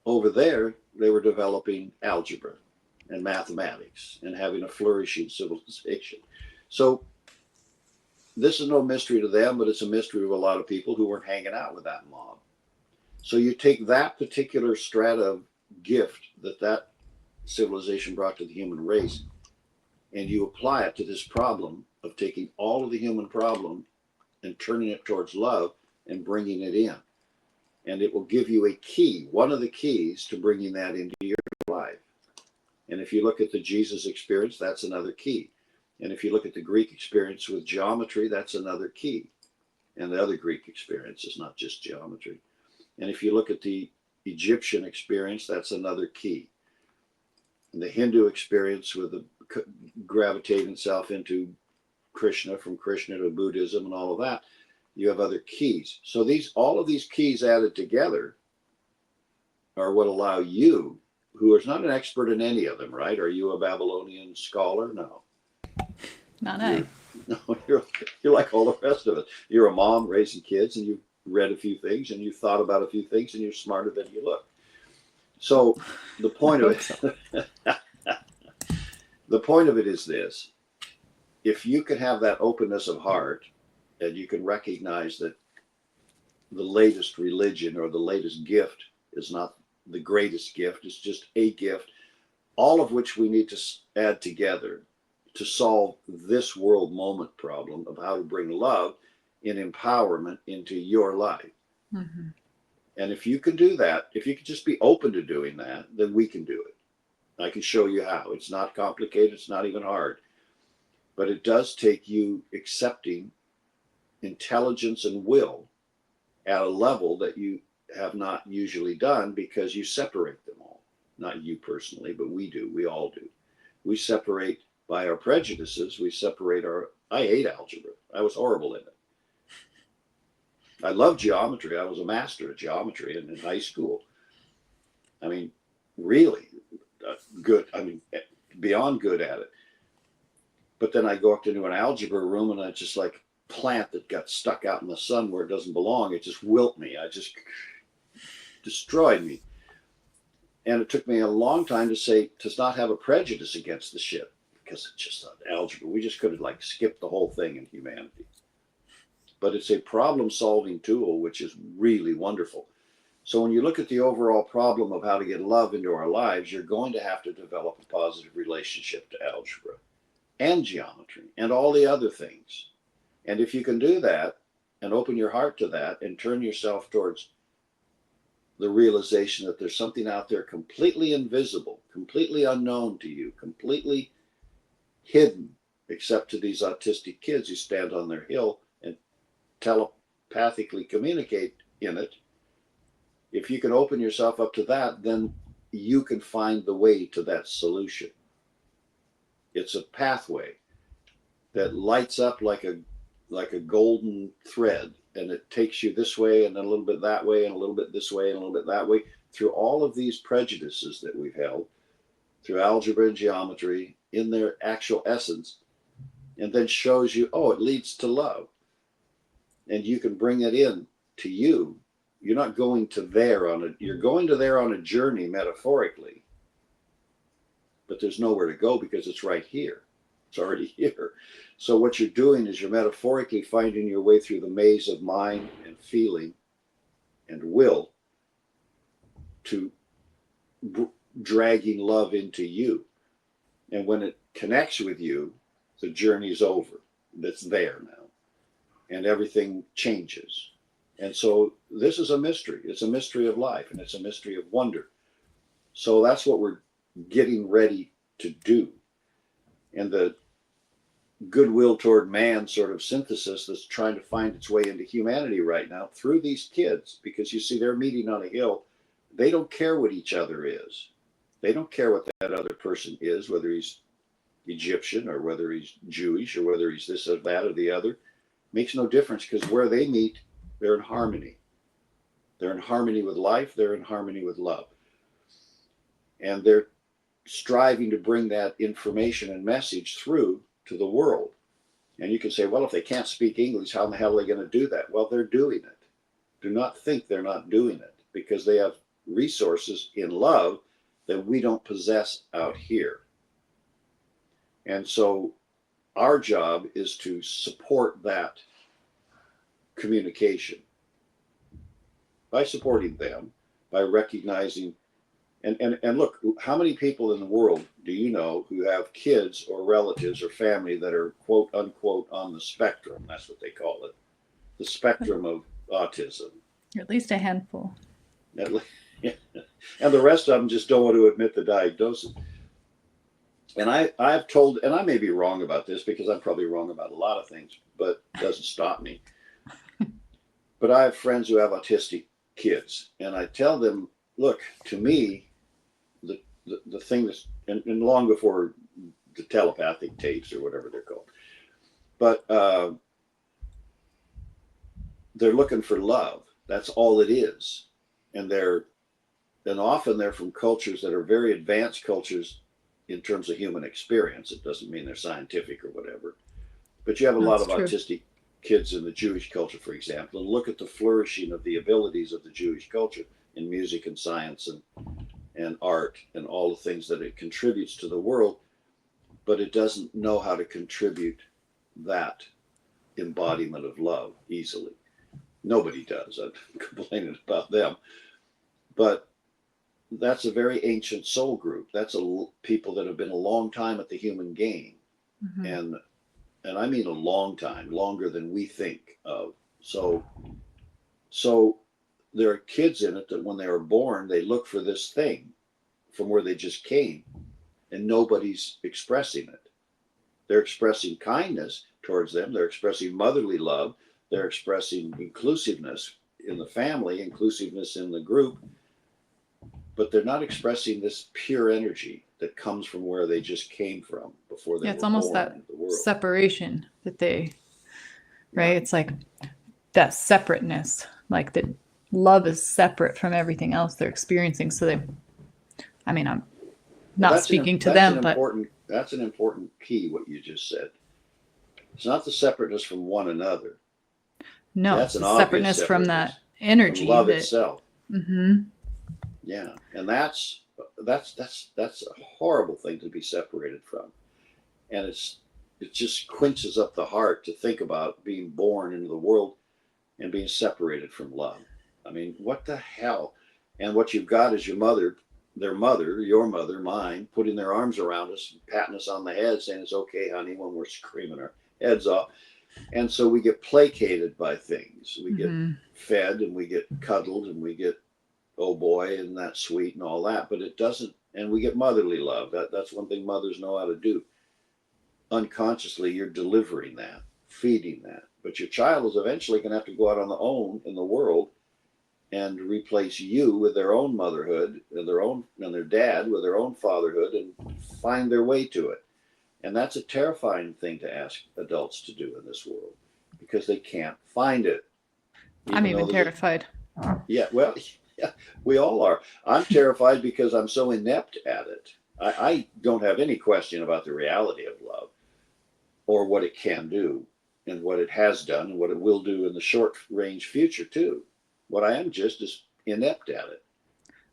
over there they were developing algebra and mathematics and having a flourishing civilization. So this is no mystery to them, but it's a mystery to a lot of people who weren't hanging out with that mob. So you take that particular strata of gift that civilization brought to the human race, and you apply it to this problem of taking all of the human problem and turning it towards love and bringing it in. And it will give you a key, one of the keys to bringing that into your life. And if you look at the Jesus experience, that's another key. And if you look at the Greek experience with geometry, that's another key. And the other Greek experience is not just geometry. And if you look at the Egyptian experience, that's another key. And the Hindu experience with the gravitating itself into Krishna, from Krishna to Buddhism and all of that, you have other keys. So all of these keys added together are what allow you, who is not an expert in any of them, right? Are you a Babylonian scholar? No. Not I. No, you're like all the rest of us. You're a mom raising kids, and you've read a few things, and you've thought about a few things, and you're smarter than you look. So the point of it, the point of it is this: if you can have that openness of heart, and you can recognize that the latest religion or the latest gift is not the greatest gift, it's just a gift, all of which we need to add together to solve this world moment problem of how to bring love and empowerment into your life. Mm-hmm. And if you can do that, if you can just be open to doing that, then we can do it. I can show you how. It's not complicated, it's not even hard. But it does take you accepting intelligence and will at a level that you have not usually done, because you separate them all. Not you personally, but we do. We all do. We separate by our prejudices. We separate I hate algebra. I was horrible in it. I love geometry. I was a master at geometry in high school. I mean, really good. I mean, beyond good at it. But then I go up into an algebra room, and I just like plant that got stuck out in the sun where it doesn't belong. It just wilt me. I just destroyed me. And it took me a long time to not have a prejudice against the shit, because it's just algebra. We just could have like skipped the whole thing in humanity. But it's a problem-solving tool, which is really wonderful. So when you look at the overall problem of how to get love into our lives, you're going to have to develop a positive relationship to algebra and geometry and all the other things. And if you can do that and open your heart to that and turn yourself towards the realization that there's something out there completely invisible, completely unknown to you, completely hidden, except to these autistic kids who stand on their hill and telepathically communicate in it. If you can open yourself up to that, then you can find the way to that solution. It's a pathway that lights up like a golden thread, and it takes you this way and then a little bit that way and a little bit this way and a little bit that way through all of these prejudices that we've held, through algebra and geometry in their actual essence, and then shows you, oh, it leads to love. And you can bring it in to you. You're not going to there on a, you're going to there on a journey metaphorically, but there's nowhere to go because it's right here. It's already here. So what you're doing is you're metaphorically finding your way through the maze of mind and feeling and will to dragging love into you. And when it connects with you, the journey's over. It's there now. And everything changes. And so this is a mystery. It's a mystery of life, and it's a mystery of wonder. So that's what we're getting ready to do. And the goodwill toward man sort of synthesis that's trying to find its way into humanity right now through these kids, because you see, they're meeting on a hill. They don't care what each other is. They don't care what that other person is, whether he's Egyptian or whether he's Jewish or whether he's this or that or the other. Makes no difference, because where they meet, they're in harmony. They're in harmony with life. They're in harmony with love. And they're striving to bring that information and message through to the world. And you can say, well, if they can't speak English, how in the hell are they going to do that? Well, they're doing it. Do not think they're not doing it, because they have resources in love that we don't possess out here. And so our job is to support that communication by supporting them, by recognizing, and look, how many people in the world do you know who have kids or relatives or family that are quote unquote on the spectrum? That's what they call it, the spectrum of autism. At least a handful. And the rest of them just don't want to admit the diagnosis. And I've told, and I may be wrong about this because I'm probably wrong about a lot of things, but it doesn't stop me. But I have friends who have autistic kids, and I tell them, look, to me, the thing that's, and long before the telepathic tapes or whatever they're called, but they're looking for love. That's all it is. And often they're from cultures that are very advanced cultures in terms of human experience. It doesn't mean they're scientific or whatever. But you have a lot of autistic kids in the Jewish culture, for example, and look at the flourishing of the abilities of the Jewish culture in music and science and art and all the things that it contributes to the world, but it doesn't know how to contribute that embodiment of love easily. Nobody does. I'm complaining about them. But that's a very ancient soul group. That's people that have been a long time at the human game. Mm-hmm. And I mean a long time, longer than we think of. So there are kids in it that when they were born, they look for this thing from where they just came, and nobody's expressing it. They're expressing kindness towards them. They're expressing motherly love. They're expressing inclusiveness in the family, inclusiveness in the group, but they're not expressing this pure energy that comes from where they just came from before they were born. It's almost that separation that they, right? It's like that separateness, like that love is separate from everything else they're experiencing. So I'm not speaking to them, but that's an important key, what you just said. It's not the separateness from one another. No, that's an separateness from that energy, from love itself. Mm-hmm. Yeah, and that's a horrible thing to be separated from, and it just quenches up the heart to think about being born into the world and being separated from love. I mean, what the hell? And what you've got is your mother, your mother, mine, putting their arms around us, patting us on the head, saying it's okay, honey, when we're screaming our heads off. And so we get placated by things. We get fed and we get cuddled and we get, oh boy, and that's sweet and all that. But it doesn't, and we get motherly love. That's one thing mothers know how to do. Unconsciously, you're delivering that, feeding that. But your child is eventually going to have to go out on their own in the world and replace you with their own motherhood and their dad with their own fatherhood and find their way to it. And that's a terrifying thing to ask adults to do in this world because they can't find it. I'm even terrified. Yeah, well, yeah, we all are. I'm terrified because I'm so inept at it. I don't have any question about the reality of love or what it can do and what it has done and what it will do in the short range future too. What I am just is inept at it.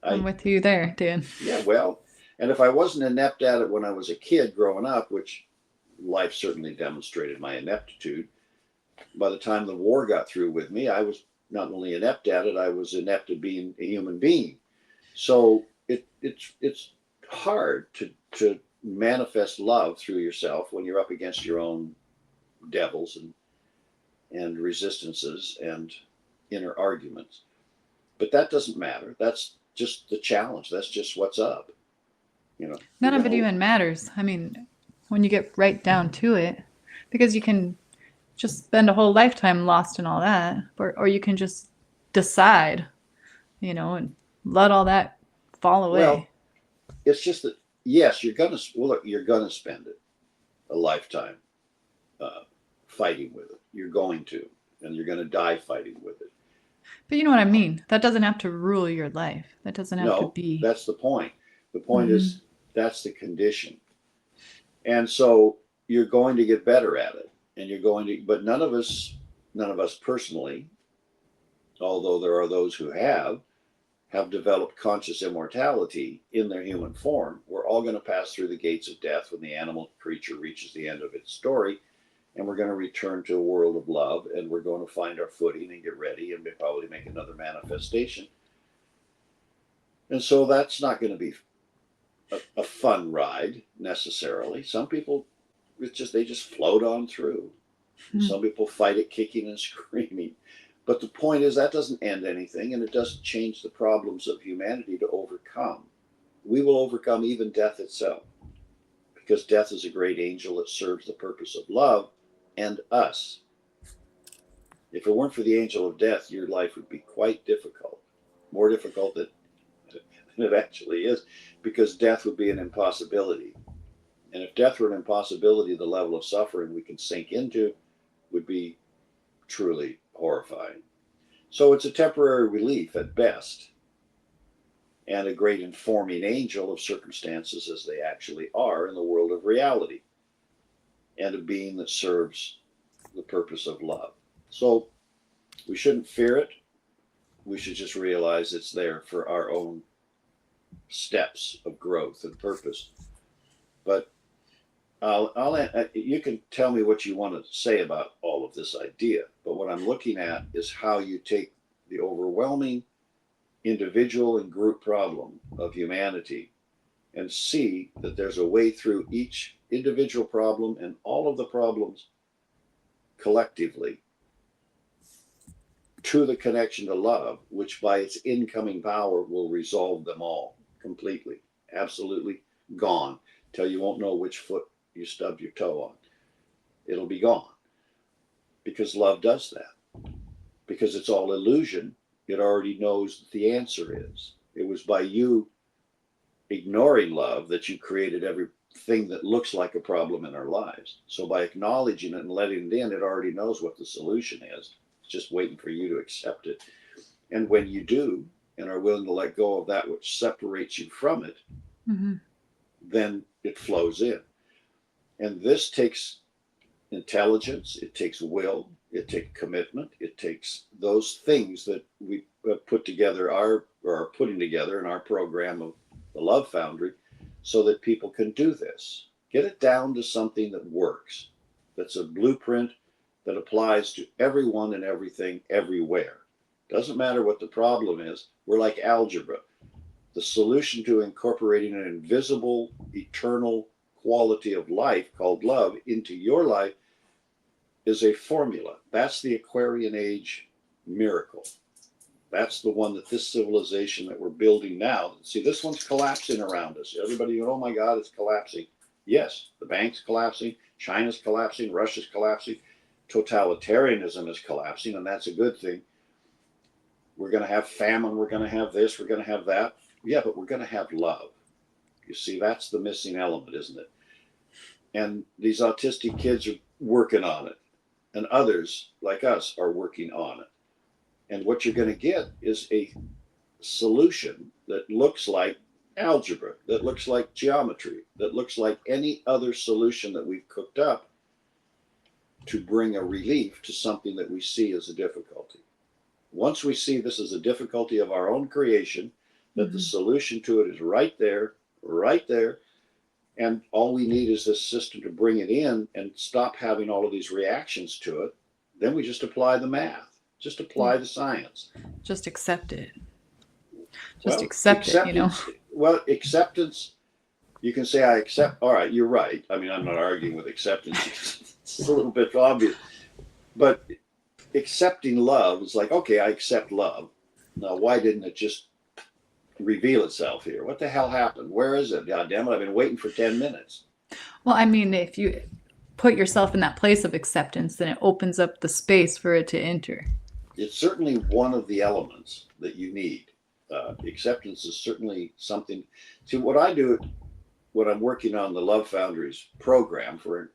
I'm I with you there, Dan. Yeah, well, and if I wasn't inept at it when I was a kid growing up, which life certainly demonstrated my ineptitude, by the time the war got through with me, I was not only inept at it, I was inept at being a human being. So it's hard to manifest love through yourself when you're up against your own devils and resistances and inner arguments. But that doesn't matter. That's just the challenge. That's just what's up. We're None of it gonna. even matters. I mean, when you get right down to it, because you can just spend a whole lifetime lost in all that, or you can just decide, and let all that fall away. Well, it's just that yes, you're gonna spend it a lifetime uh, fighting with it. You're going to, and you're gonna die fighting with it. But you know what I mean? That doesn't have to rule your life. That doesn't have to No, be. that's the point. The point Mhm. is that's the condition, and so you're going to get better at it, and you're going to. But none of us personally, although there are those who have developed conscious immortality in their human form. We're all going to pass through the gates of death when the animal creature reaches the end of its story, and we're going to return to a world of love, and we're going to find our footing and get ready and probably make another manifestation. And so that's not going to be a fun ride necessarily. Some people, they just float on through. And some people fight it kicking and screaming. But the point is that doesn't end anything, and it doesn't change the problems of humanity to overcome. We will overcome even death itself, because death is a great angel that serves the purpose of love and us. If it weren't for the angel of death, your life would be quite difficult, more difficult than it actually is, because death would be an impossibility. And if death were an impossibility, the level of suffering we can sink into would be truly horrifying. So it's a temporary relief at best, and a great informing angel of circumstances as they actually are in the world of reality, and a being that serves the purpose of love. So we shouldn't fear it. We should just realize it's there for our own steps of growth and purpose. But you can tell me what you want to say about all of this idea. But what I'm looking at is how you take the overwhelming individual and group problem of humanity and see that there's a way through each individual problem and all of the problems collectively to the connection to love, which by its incoming power will resolve them all completely, absolutely gone, till you won't know which foot you stubbed your toe on. It'll be gone because love does that. Because it's all illusion, it already knows what the answer is. It was by you ignoring love that you created everything that looks like a problem in our lives. So by acknowledging it and letting it in, it already knows what the solution is. It's just waiting for you to accept it. And when you do and are willing to let go of that which separates you from it, Mm-hmm. then it flows in. And this takes intelligence, it takes will, it takes commitment, it takes those things that we put together or are putting together in our program of the Love Foundry, so that people can do this. Get it down to something that works, that's a blueprint that applies to everyone and everything everywhere. Doesn't matter what the problem is. We're like algebra. The solution to incorporating an invisible, eternal quality of life called love into your life is a formula. That's the Aquarian Age miracle. That's the one that this civilization that we're building now. See, this one's collapsing around us. Everybody, oh my God, it's collapsing. Yes, the bank's collapsing, China's collapsing, Russia's collapsing, totalitarianism is collapsing, and that's a good thing. We're going to have famine, we're going to have this, we're going to have that. Yeah, but we're going to have love. You see, that's the missing element, isn't it? And these autistic kids are working on it, and others like us are working on it. And what you're going to get is a solution that looks like algebra, that looks like geometry, that looks like any other solution that we've cooked up to bring a relief to something that we see as a difficulty. Once we see this as a difficulty of our own creation, that the solution to it is right there, and all we need is this system to bring it in and stop having all of these reactions to it, then we just apply the math, just apply the science. Just accept it. Just Well, accept it, you know? acceptance, you can say, I accept, all right, you're right. I mean, I'm not arguing with acceptance. It's a little bit obvious. But accepting love is like, okay, I accept love. Now, why didn't it just reveal itself here? What the hell happened? Where is it? God damn it, I've been waiting for 10 minutes. Well, I mean, if you put yourself in that place of acceptance, then it opens up the space for it to enter. It's certainly one of the elements that you need. Acceptance is certainly something. See, what I do when I'm working on the Love Foundry's program for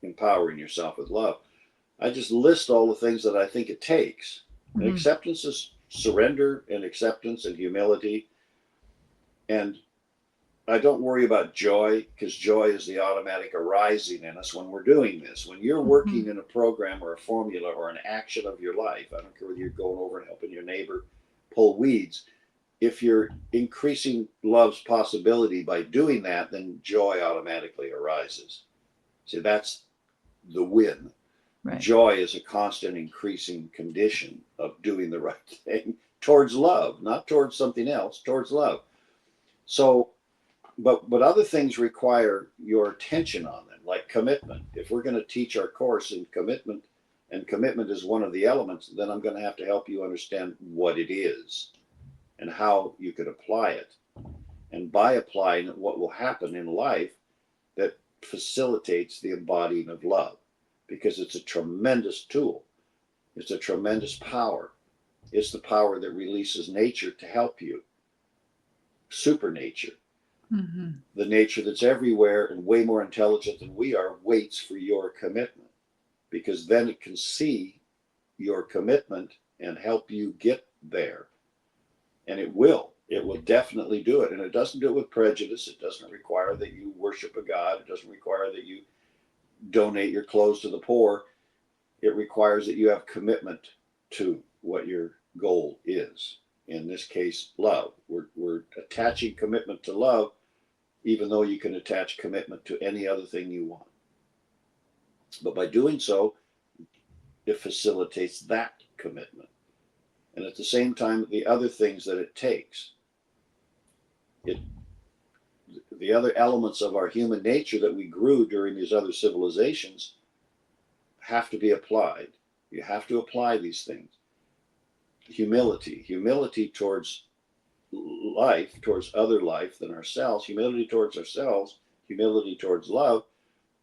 empowering yourself with love, I just list all the things that I think it takes. And acceptance is surrender and acceptance and humility. And I don't worry about joy, because joy is the automatic arising in us when we're doing this. When you're working in a program or a formula or an action of your life, I don't care whether you're going over and helping your neighbor pull weeds, if you're increasing love's possibility by doing that, then joy automatically arises. See, that's the win. Right. Joy is a constant increasing condition of doing the right thing towards love, not towards something else, towards love. So, but other things require your attention on them, like commitment. If we're going to teach our course in commitment, and commitment is one of the elements, then I'm going to have to help you understand what it is and how you could apply it. And by applying it, what will happen in life that facilitates the embodying of love, because it's a tremendous tool. It's a tremendous power. It's the power that releases nature to help you. Supernature. The nature that's everywhere and way more intelligent than we are waits for your commitment, because then it can see your commitment and help you get there. And it will definitely do it. And it doesn't do it with prejudice. It doesn't require that you worship a God. It doesn't require that you donate your clothes to the poor. It requires that you have commitment to what your goal is. In this case, love. We're attaching commitment to love, even though you can attach commitment to any other thing you want. But by doing so, it facilitates that commitment. And at the same time, the other things that it takes, the other elements of our human nature that we grew during these other civilizations have to be applied. You have to apply these things. Humility towards life, towards other life than ourselves, humility towards ourselves, humility towards love,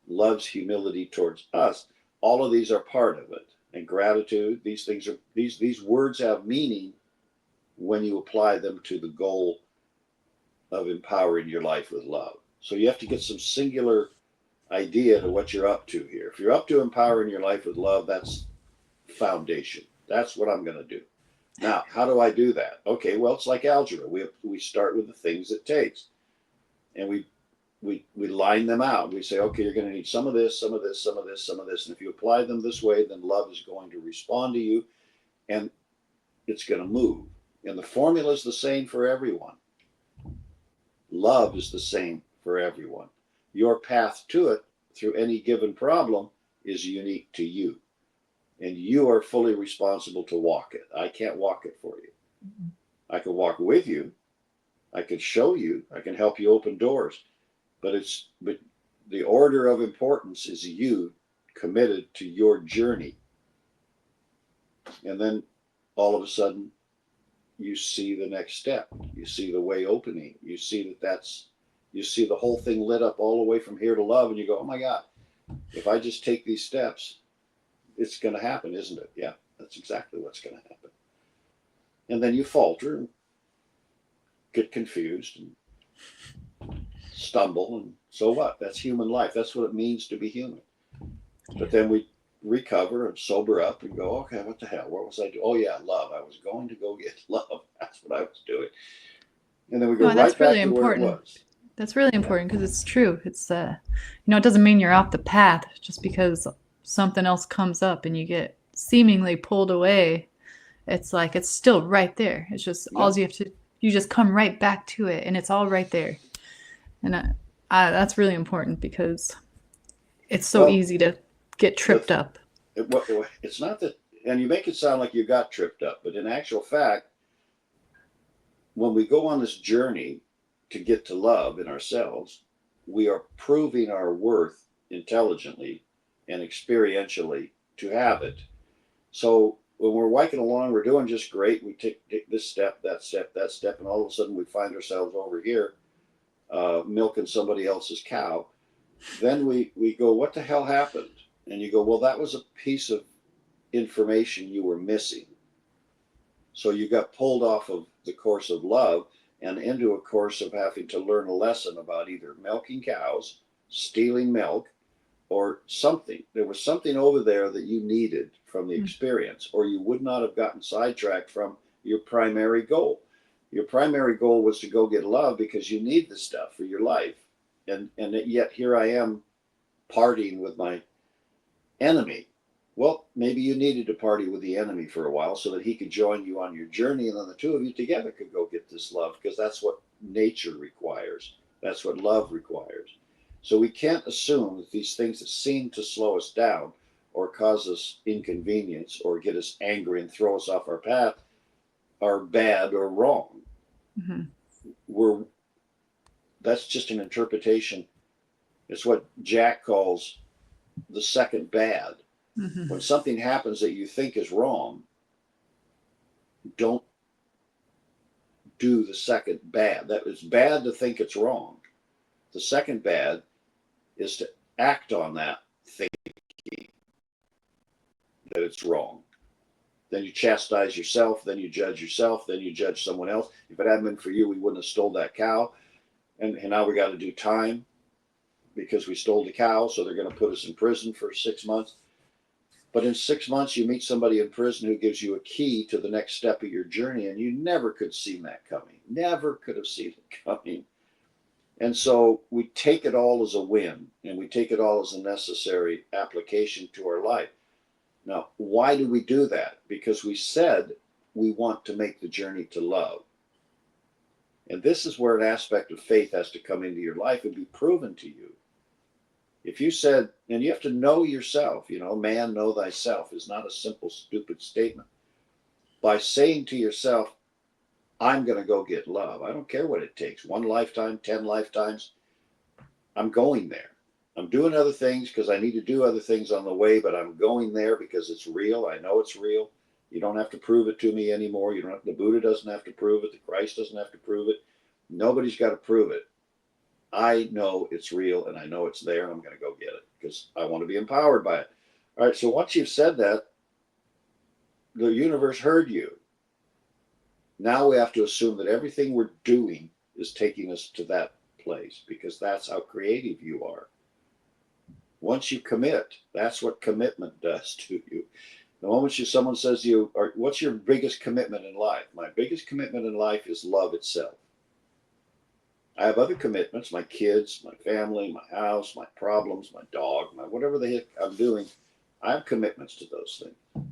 love's humility towards us. All of these are part of it. And gratitude, these things are, these words have meaning when you apply them to the goal of empowering your life with love. So you have to get some singular idea to what you're up to here. If you're up to empowering your life with love, that's foundation. That's what I'm going to do. Now, how do I do that? Okay, well, it's like algebra. We start with the things it takes, and we line them out. We say, okay, you're going to need some of this, some of this, some of this, some of this. And if you apply them this way, then love is going to respond to you, and it's going to move. And the formula is the same for everyone. Love is the same for everyone. Your path to it through any given problem is unique to you. And you are fully responsible to walk it. I can't walk it for you. I can walk with you. I can show you. I can help you open doors. But the order of importance is you committed to your journey. And then all of a sudden, you see the next step. You see the way opening. You see you see the whole thing lit up all the way from here to love. And you go, oh my God, if I just take these steps, it's going to happen, isn't it? Yeah, that's exactly what's going to happen. And then you falter and get confused and stumble, and so what? That's human life. That's what it means to be human. But then we recover and sober up and go, okay, what the hell? What was I doing? Oh yeah, love. I was going to go get love. That's what I was doing. And then we No, go and right that's really back to where it important. was. That's really Yeah. important because it's true. It's it doesn't mean you're off the path just because something else comes up and you get seemingly pulled away. It's like it's still right there. It's just all Yeah. you just come right back to it and it's all right there. And that's really important because it's so Well, easy to get the, tripped up. it's not that, and you make it sound like you got tripped up, but in actual fact, when we go on this journey to get to love in ourselves, we are proving our worth intelligently and experientially to have it. So when we're walking along, we're doing just great. We take this step, that step, that step, and all of a sudden we find ourselves over here milking somebody else's cow. Then we go, what the hell happened? And you go, well, that was a piece of information you were missing. So you got pulled off of the course of love and into a course of having to learn a lesson about either milking cows, stealing milk, or something. There was something over there that you needed from the experience, or you would not have gotten sidetracked from your primary goal. Your primary goal was to go get love because you need the stuff for your life. And yet here I am partying with my enemy. Well, maybe you needed to party with the enemy for a while so that he could join you on your journey, and then the two of you together could go get this love, because that's what nature requires. That's what love requires. So we can't assume that these things that seem to slow us down or cause us inconvenience or get us angry and throw us off our path are bad or wrong. Mm-hmm. We're That's just an interpretation. It's what Jack calls the second bad. Mm-hmm. When something happens that you think is wrong, don't do the second bad. That it's bad to think it's wrong. The second bad is to act on that thinking that it's wrong. Then you chastise yourself, then you judge yourself, then you judge someone else. If it hadn't been for you, we wouldn't have stole that cow. And now we got to do time because we stole the cow, so they're going to put us in prison for 6 months. But in 6 months, you meet somebody in prison who gives you a key to the next step of your journey, and you never could see that coming. Never could have seen it coming. And so we take it all as a win, and we take it all as a necessary application to our life. Now, why do we do that? Because we said we want to make the journey to love. And this is where an aspect of faith has to come into your life and be proven to you. If you said, and you have to know yourself, man, know thyself is not a simple, stupid statement. By saying to yourself, I'm going to go get love. I don't care what it takes. 1 lifetime, 10 lifetimes. I'm going there. I'm doing other things because I need to do other things on the way, but I'm going there because it's real. I know it's real. You don't have to prove it to me anymore. You don't have, the Buddha doesn't have to prove it. The Christ doesn't have to prove it. Nobody's got to prove it. I know it's real and I know it's there, and I'm going to go get it because I want to be empowered by it. All right. So once you've said that, the universe heard you. Now we have to assume that everything we're doing is taking us to that place because that's how creative you are. Once you commit, that's what commitment does to you. The moment someone says to you, what's your biggest commitment in life? My biggest commitment in life is love itself. I have other commitments, my kids, my family, my house, my problems, my dog, my whatever the heck I'm doing. I have commitments to those things.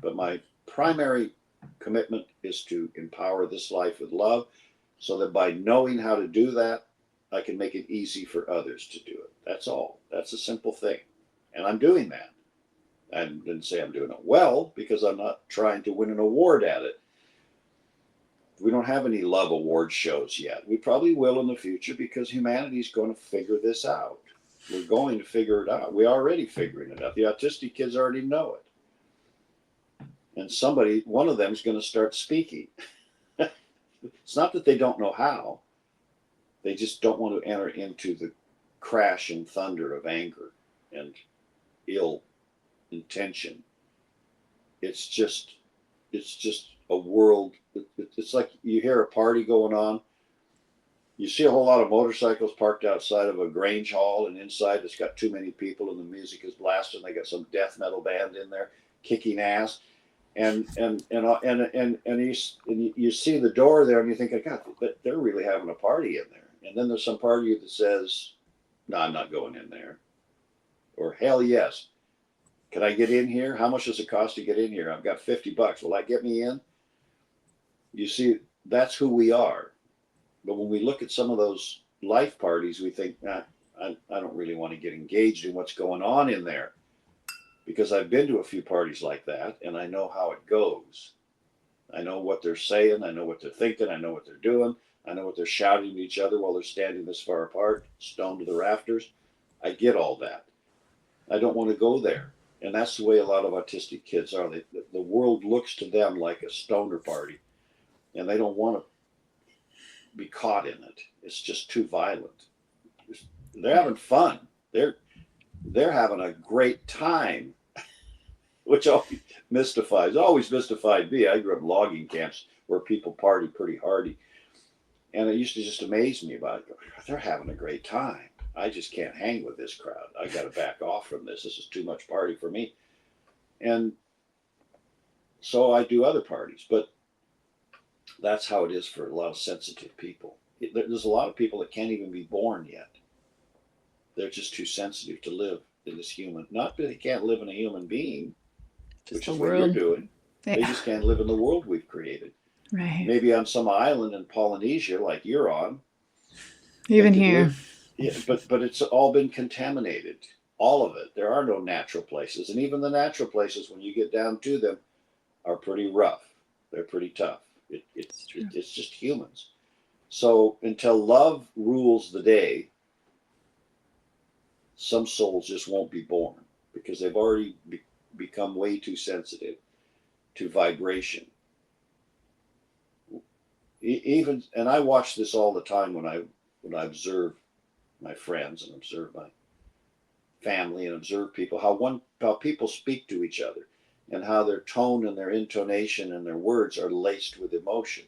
But my primary commitment is to empower this life with love so that by knowing how to do that, I can make it easy for others to do it. That's all. That's a simple thing. And I'm doing that. I didn't say I'm doing it well because I'm not trying to win an award at it. We don't have any love award shows yet. We probably will in the future because humanity's going to figure this out. We're going to figure it out. We're already figuring it out. The autistic kids already know it. And one of them is going to start speaking. It's not that they don't know how. They just don't want to enter into the crash and thunder of anger and ill intention. It's just a world. It's like you hear a party going on. You see a whole lot of motorcycles parked outside of a Grange Hall, and inside it's got too many people, and the music is blasting. They got some death metal band in there kicking ass. You see the door there, and you think, God, they're really having a party in there. And then there's some part of you that says, "No, I'm not going in there," or "Hell yes, can I get in here? How much does it cost to get in here? I've got $50. Will that get me in?" You see, that's who we are. But when we look at some of those life parties, we think, nah, I don't really want to get engaged in what's going on in there, because I've been to a few parties like that and I know how it goes. I know what they're saying. I know what they're thinking. I know what they're doing. I know what they're shouting to each other while they're standing this far apart, stoned to the rafters. I get all that. I don't want to go there. And that's the way a lot of autistic kids are. The world looks to them like a stoner party, and they don't want to be caught in it. It's just too violent. They're having fun. They're having a great time, which always mystified me. I grew up in logging camps where people party pretty hardy, and it used to just amaze me about it. They're having a great time. I just can't hang with this crowd. I got to back off from this. This is too much party for me. And so I do other parties, but that's how it is for a lot of sensitive people. There's a lot of people that can't even be born yet. They're just too sensitive to live in this human. Not that they can't live in a human being, Just which the is what you're world. doing. They Yeah. just can't live in the world we've created. Right. Maybe on some island in Polynesia, like you're on, they Even could here. live. Yeah, but it's all been contaminated. All of it. There are no natural places, and even the natural places, when you get down to them, are pretty rough. They're pretty tough. It's true. It's just humans. So until love rules the day, some souls just won't be born because they've already become way too sensitive to vibration. Even, and I watch this all the time when I observe my friends and observe my family and observe people, how people speak to each other, and how their tone and their intonation and their words are laced with emotion,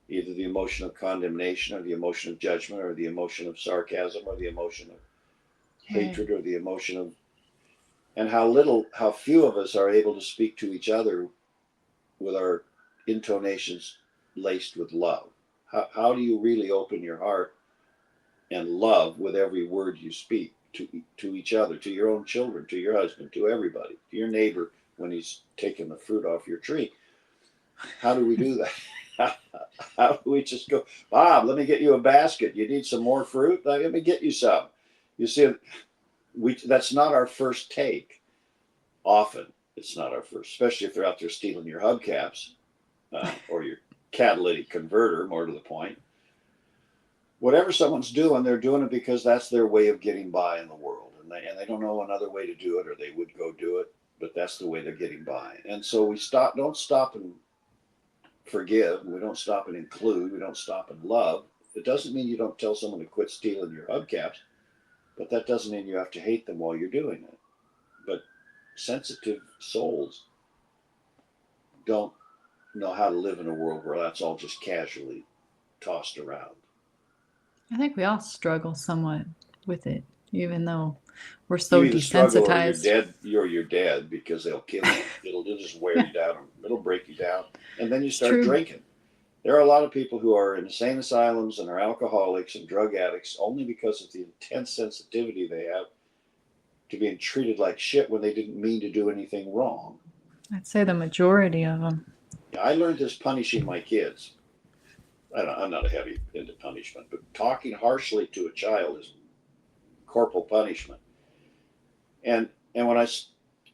either the emotion of condemnation or the emotion of judgment or the emotion of sarcasm or the emotion of Right. hatred or the emotion of, and how few of us are able to speak to each other with our intonations laced with love. How do you really open your heart and love with every word you speak to each other, to your own children, to your husband, to everybody, to your neighbor when he's taking the fruit off your tree? How do we do that? How do we just go, Bob, let me get you a basket. You need some more fruit? Let me get you some. You see, that's not our first take. Often it's not our first, especially if they're out there stealing your hubcaps or your catalytic converter, more to the point. Whatever someone's doing, they're doing it because that's their way of getting by in the world. And they don't know another way to do it, or they would go do it, but that's the way they're getting by. And so don't stop and forgive. We don't stop and include. We don't stop and love. It doesn't mean you don't tell someone to quit stealing your hubcaps, but that doesn't mean you have to hate them while you're doing it. But sensitive souls don't know how to live in a world where that's all just casually tossed around. I think we all struggle somewhat with it, even though we're You so either struggle or you're desensitized. dead. You're dead because they'll kill you. It'll just wear Yeah, you down. It'll break you down, and then you it's start true. drinking. There are a lot of people who are in insane asylums and are alcoholics and drug addicts only because of the intense sensitivity they have to being treated like shit when they didn't mean to do anything wrong. I'd say the majority of them. I learned this punishing my kids. I'm not a heavy into punishment, but talking harshly to a child is corporal punishment. And when I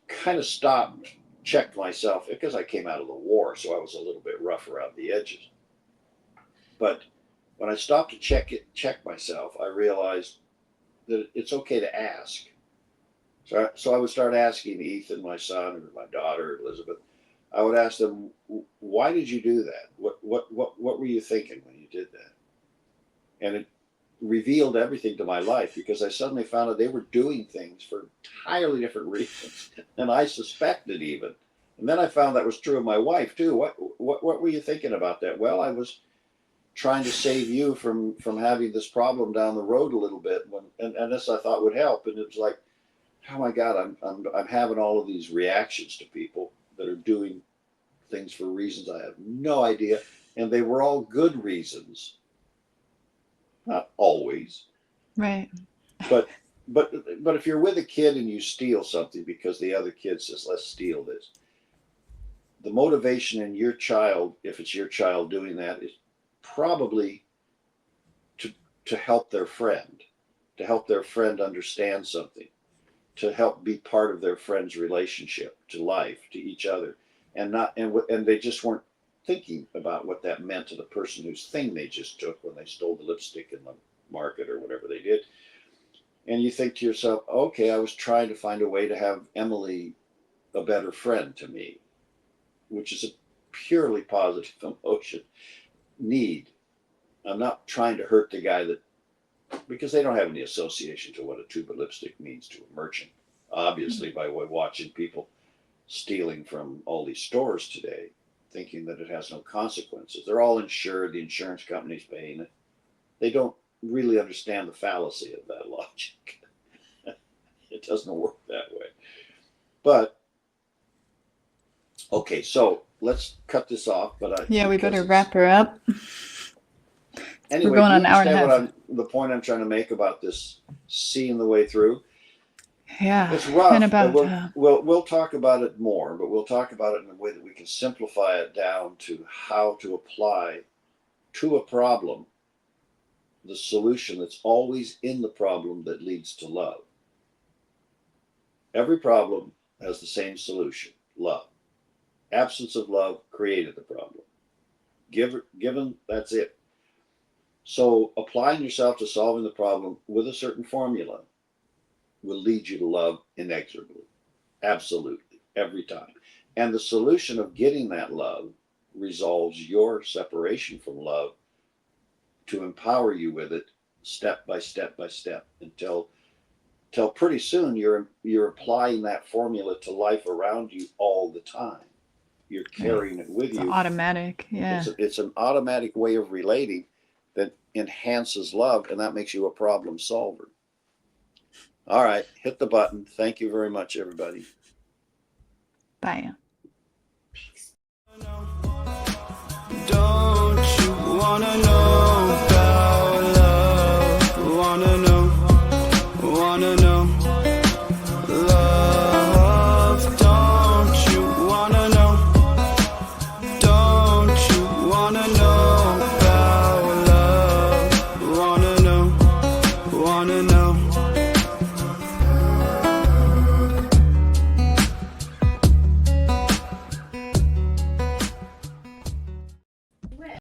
kind of stopped, checked myself because I came out of the war, so I was a little bit rough around the edges. But when I stopped to check myself, I realized that it's okay to ask. So I would start asking Ethan, my son, or my daughter, Elizabeth. I would ask them, "Why did you do that? What were you thinking when you did that?" And it revealed everything to my life because I suddenly found out they were doing things for entirely different reasons than I suspected even. And then I found that was true of my wife too. What were you thinking about that? Well, I was trying to save you from having this problem down the road a little bit and this I thought would help. And it was like, oh my God, I'm having all of these reactions to people that are doing things for reasons I have no idea. And they were all good reasons. Not always. Right. But but if you're with a kid and you steal something because the other kid says, let's steal this, the motivation in your child, if it's your child doing that, is probably to to help their friend, to help their friend understand something, to help be part of their friend's relationship to life, to each other, and not and they just weren't thinking about what that meant to the person whose thing they just took when they stole the lipstick in the market or whatever they did. And you think to yourself, okay, I was trying to find a way to have Emily a better friend to me, which is a purely positive emotion need. I'm not trying to hurt the guy that, because they don't have any association to what a tube of lipstick means to a merchant. Obviously, by watching people stealing from all these stores today, thinking that it has no consequences. They're all insured, the insurance company's paying it. They don't really understand the fallacy of that logic. It doesn't work that way. But okay, so let's cut this off. But Yeah, we better wrap her up. We're anyway, going do you on an hour and a understand half. the point I'm trying to make about this seeing the way through? Yeah, It's and rough, and about we'll talk about it more, but we'll talk about it in a way that we can simplify it down to how to apply to a problem the solution that's always in the problem that leads to love. Every problem has the same solution: love. Absence of love created the problem. Given, that's it. So applying yourself to solving the problem with a certain formula will lead you to love inexorably. Absolutely. Every time. And the solution of getting that love resolves your separation from love to empower you with it step by step by step until pretty soon you're applying that formula to life around you all the time. You're right. carrying it with It's you. automatic. Yeah. It's an automatic way of relating that enhances love, and that makes you a problem solver. All right, hit the button. Thank you very much, everybody. Bye.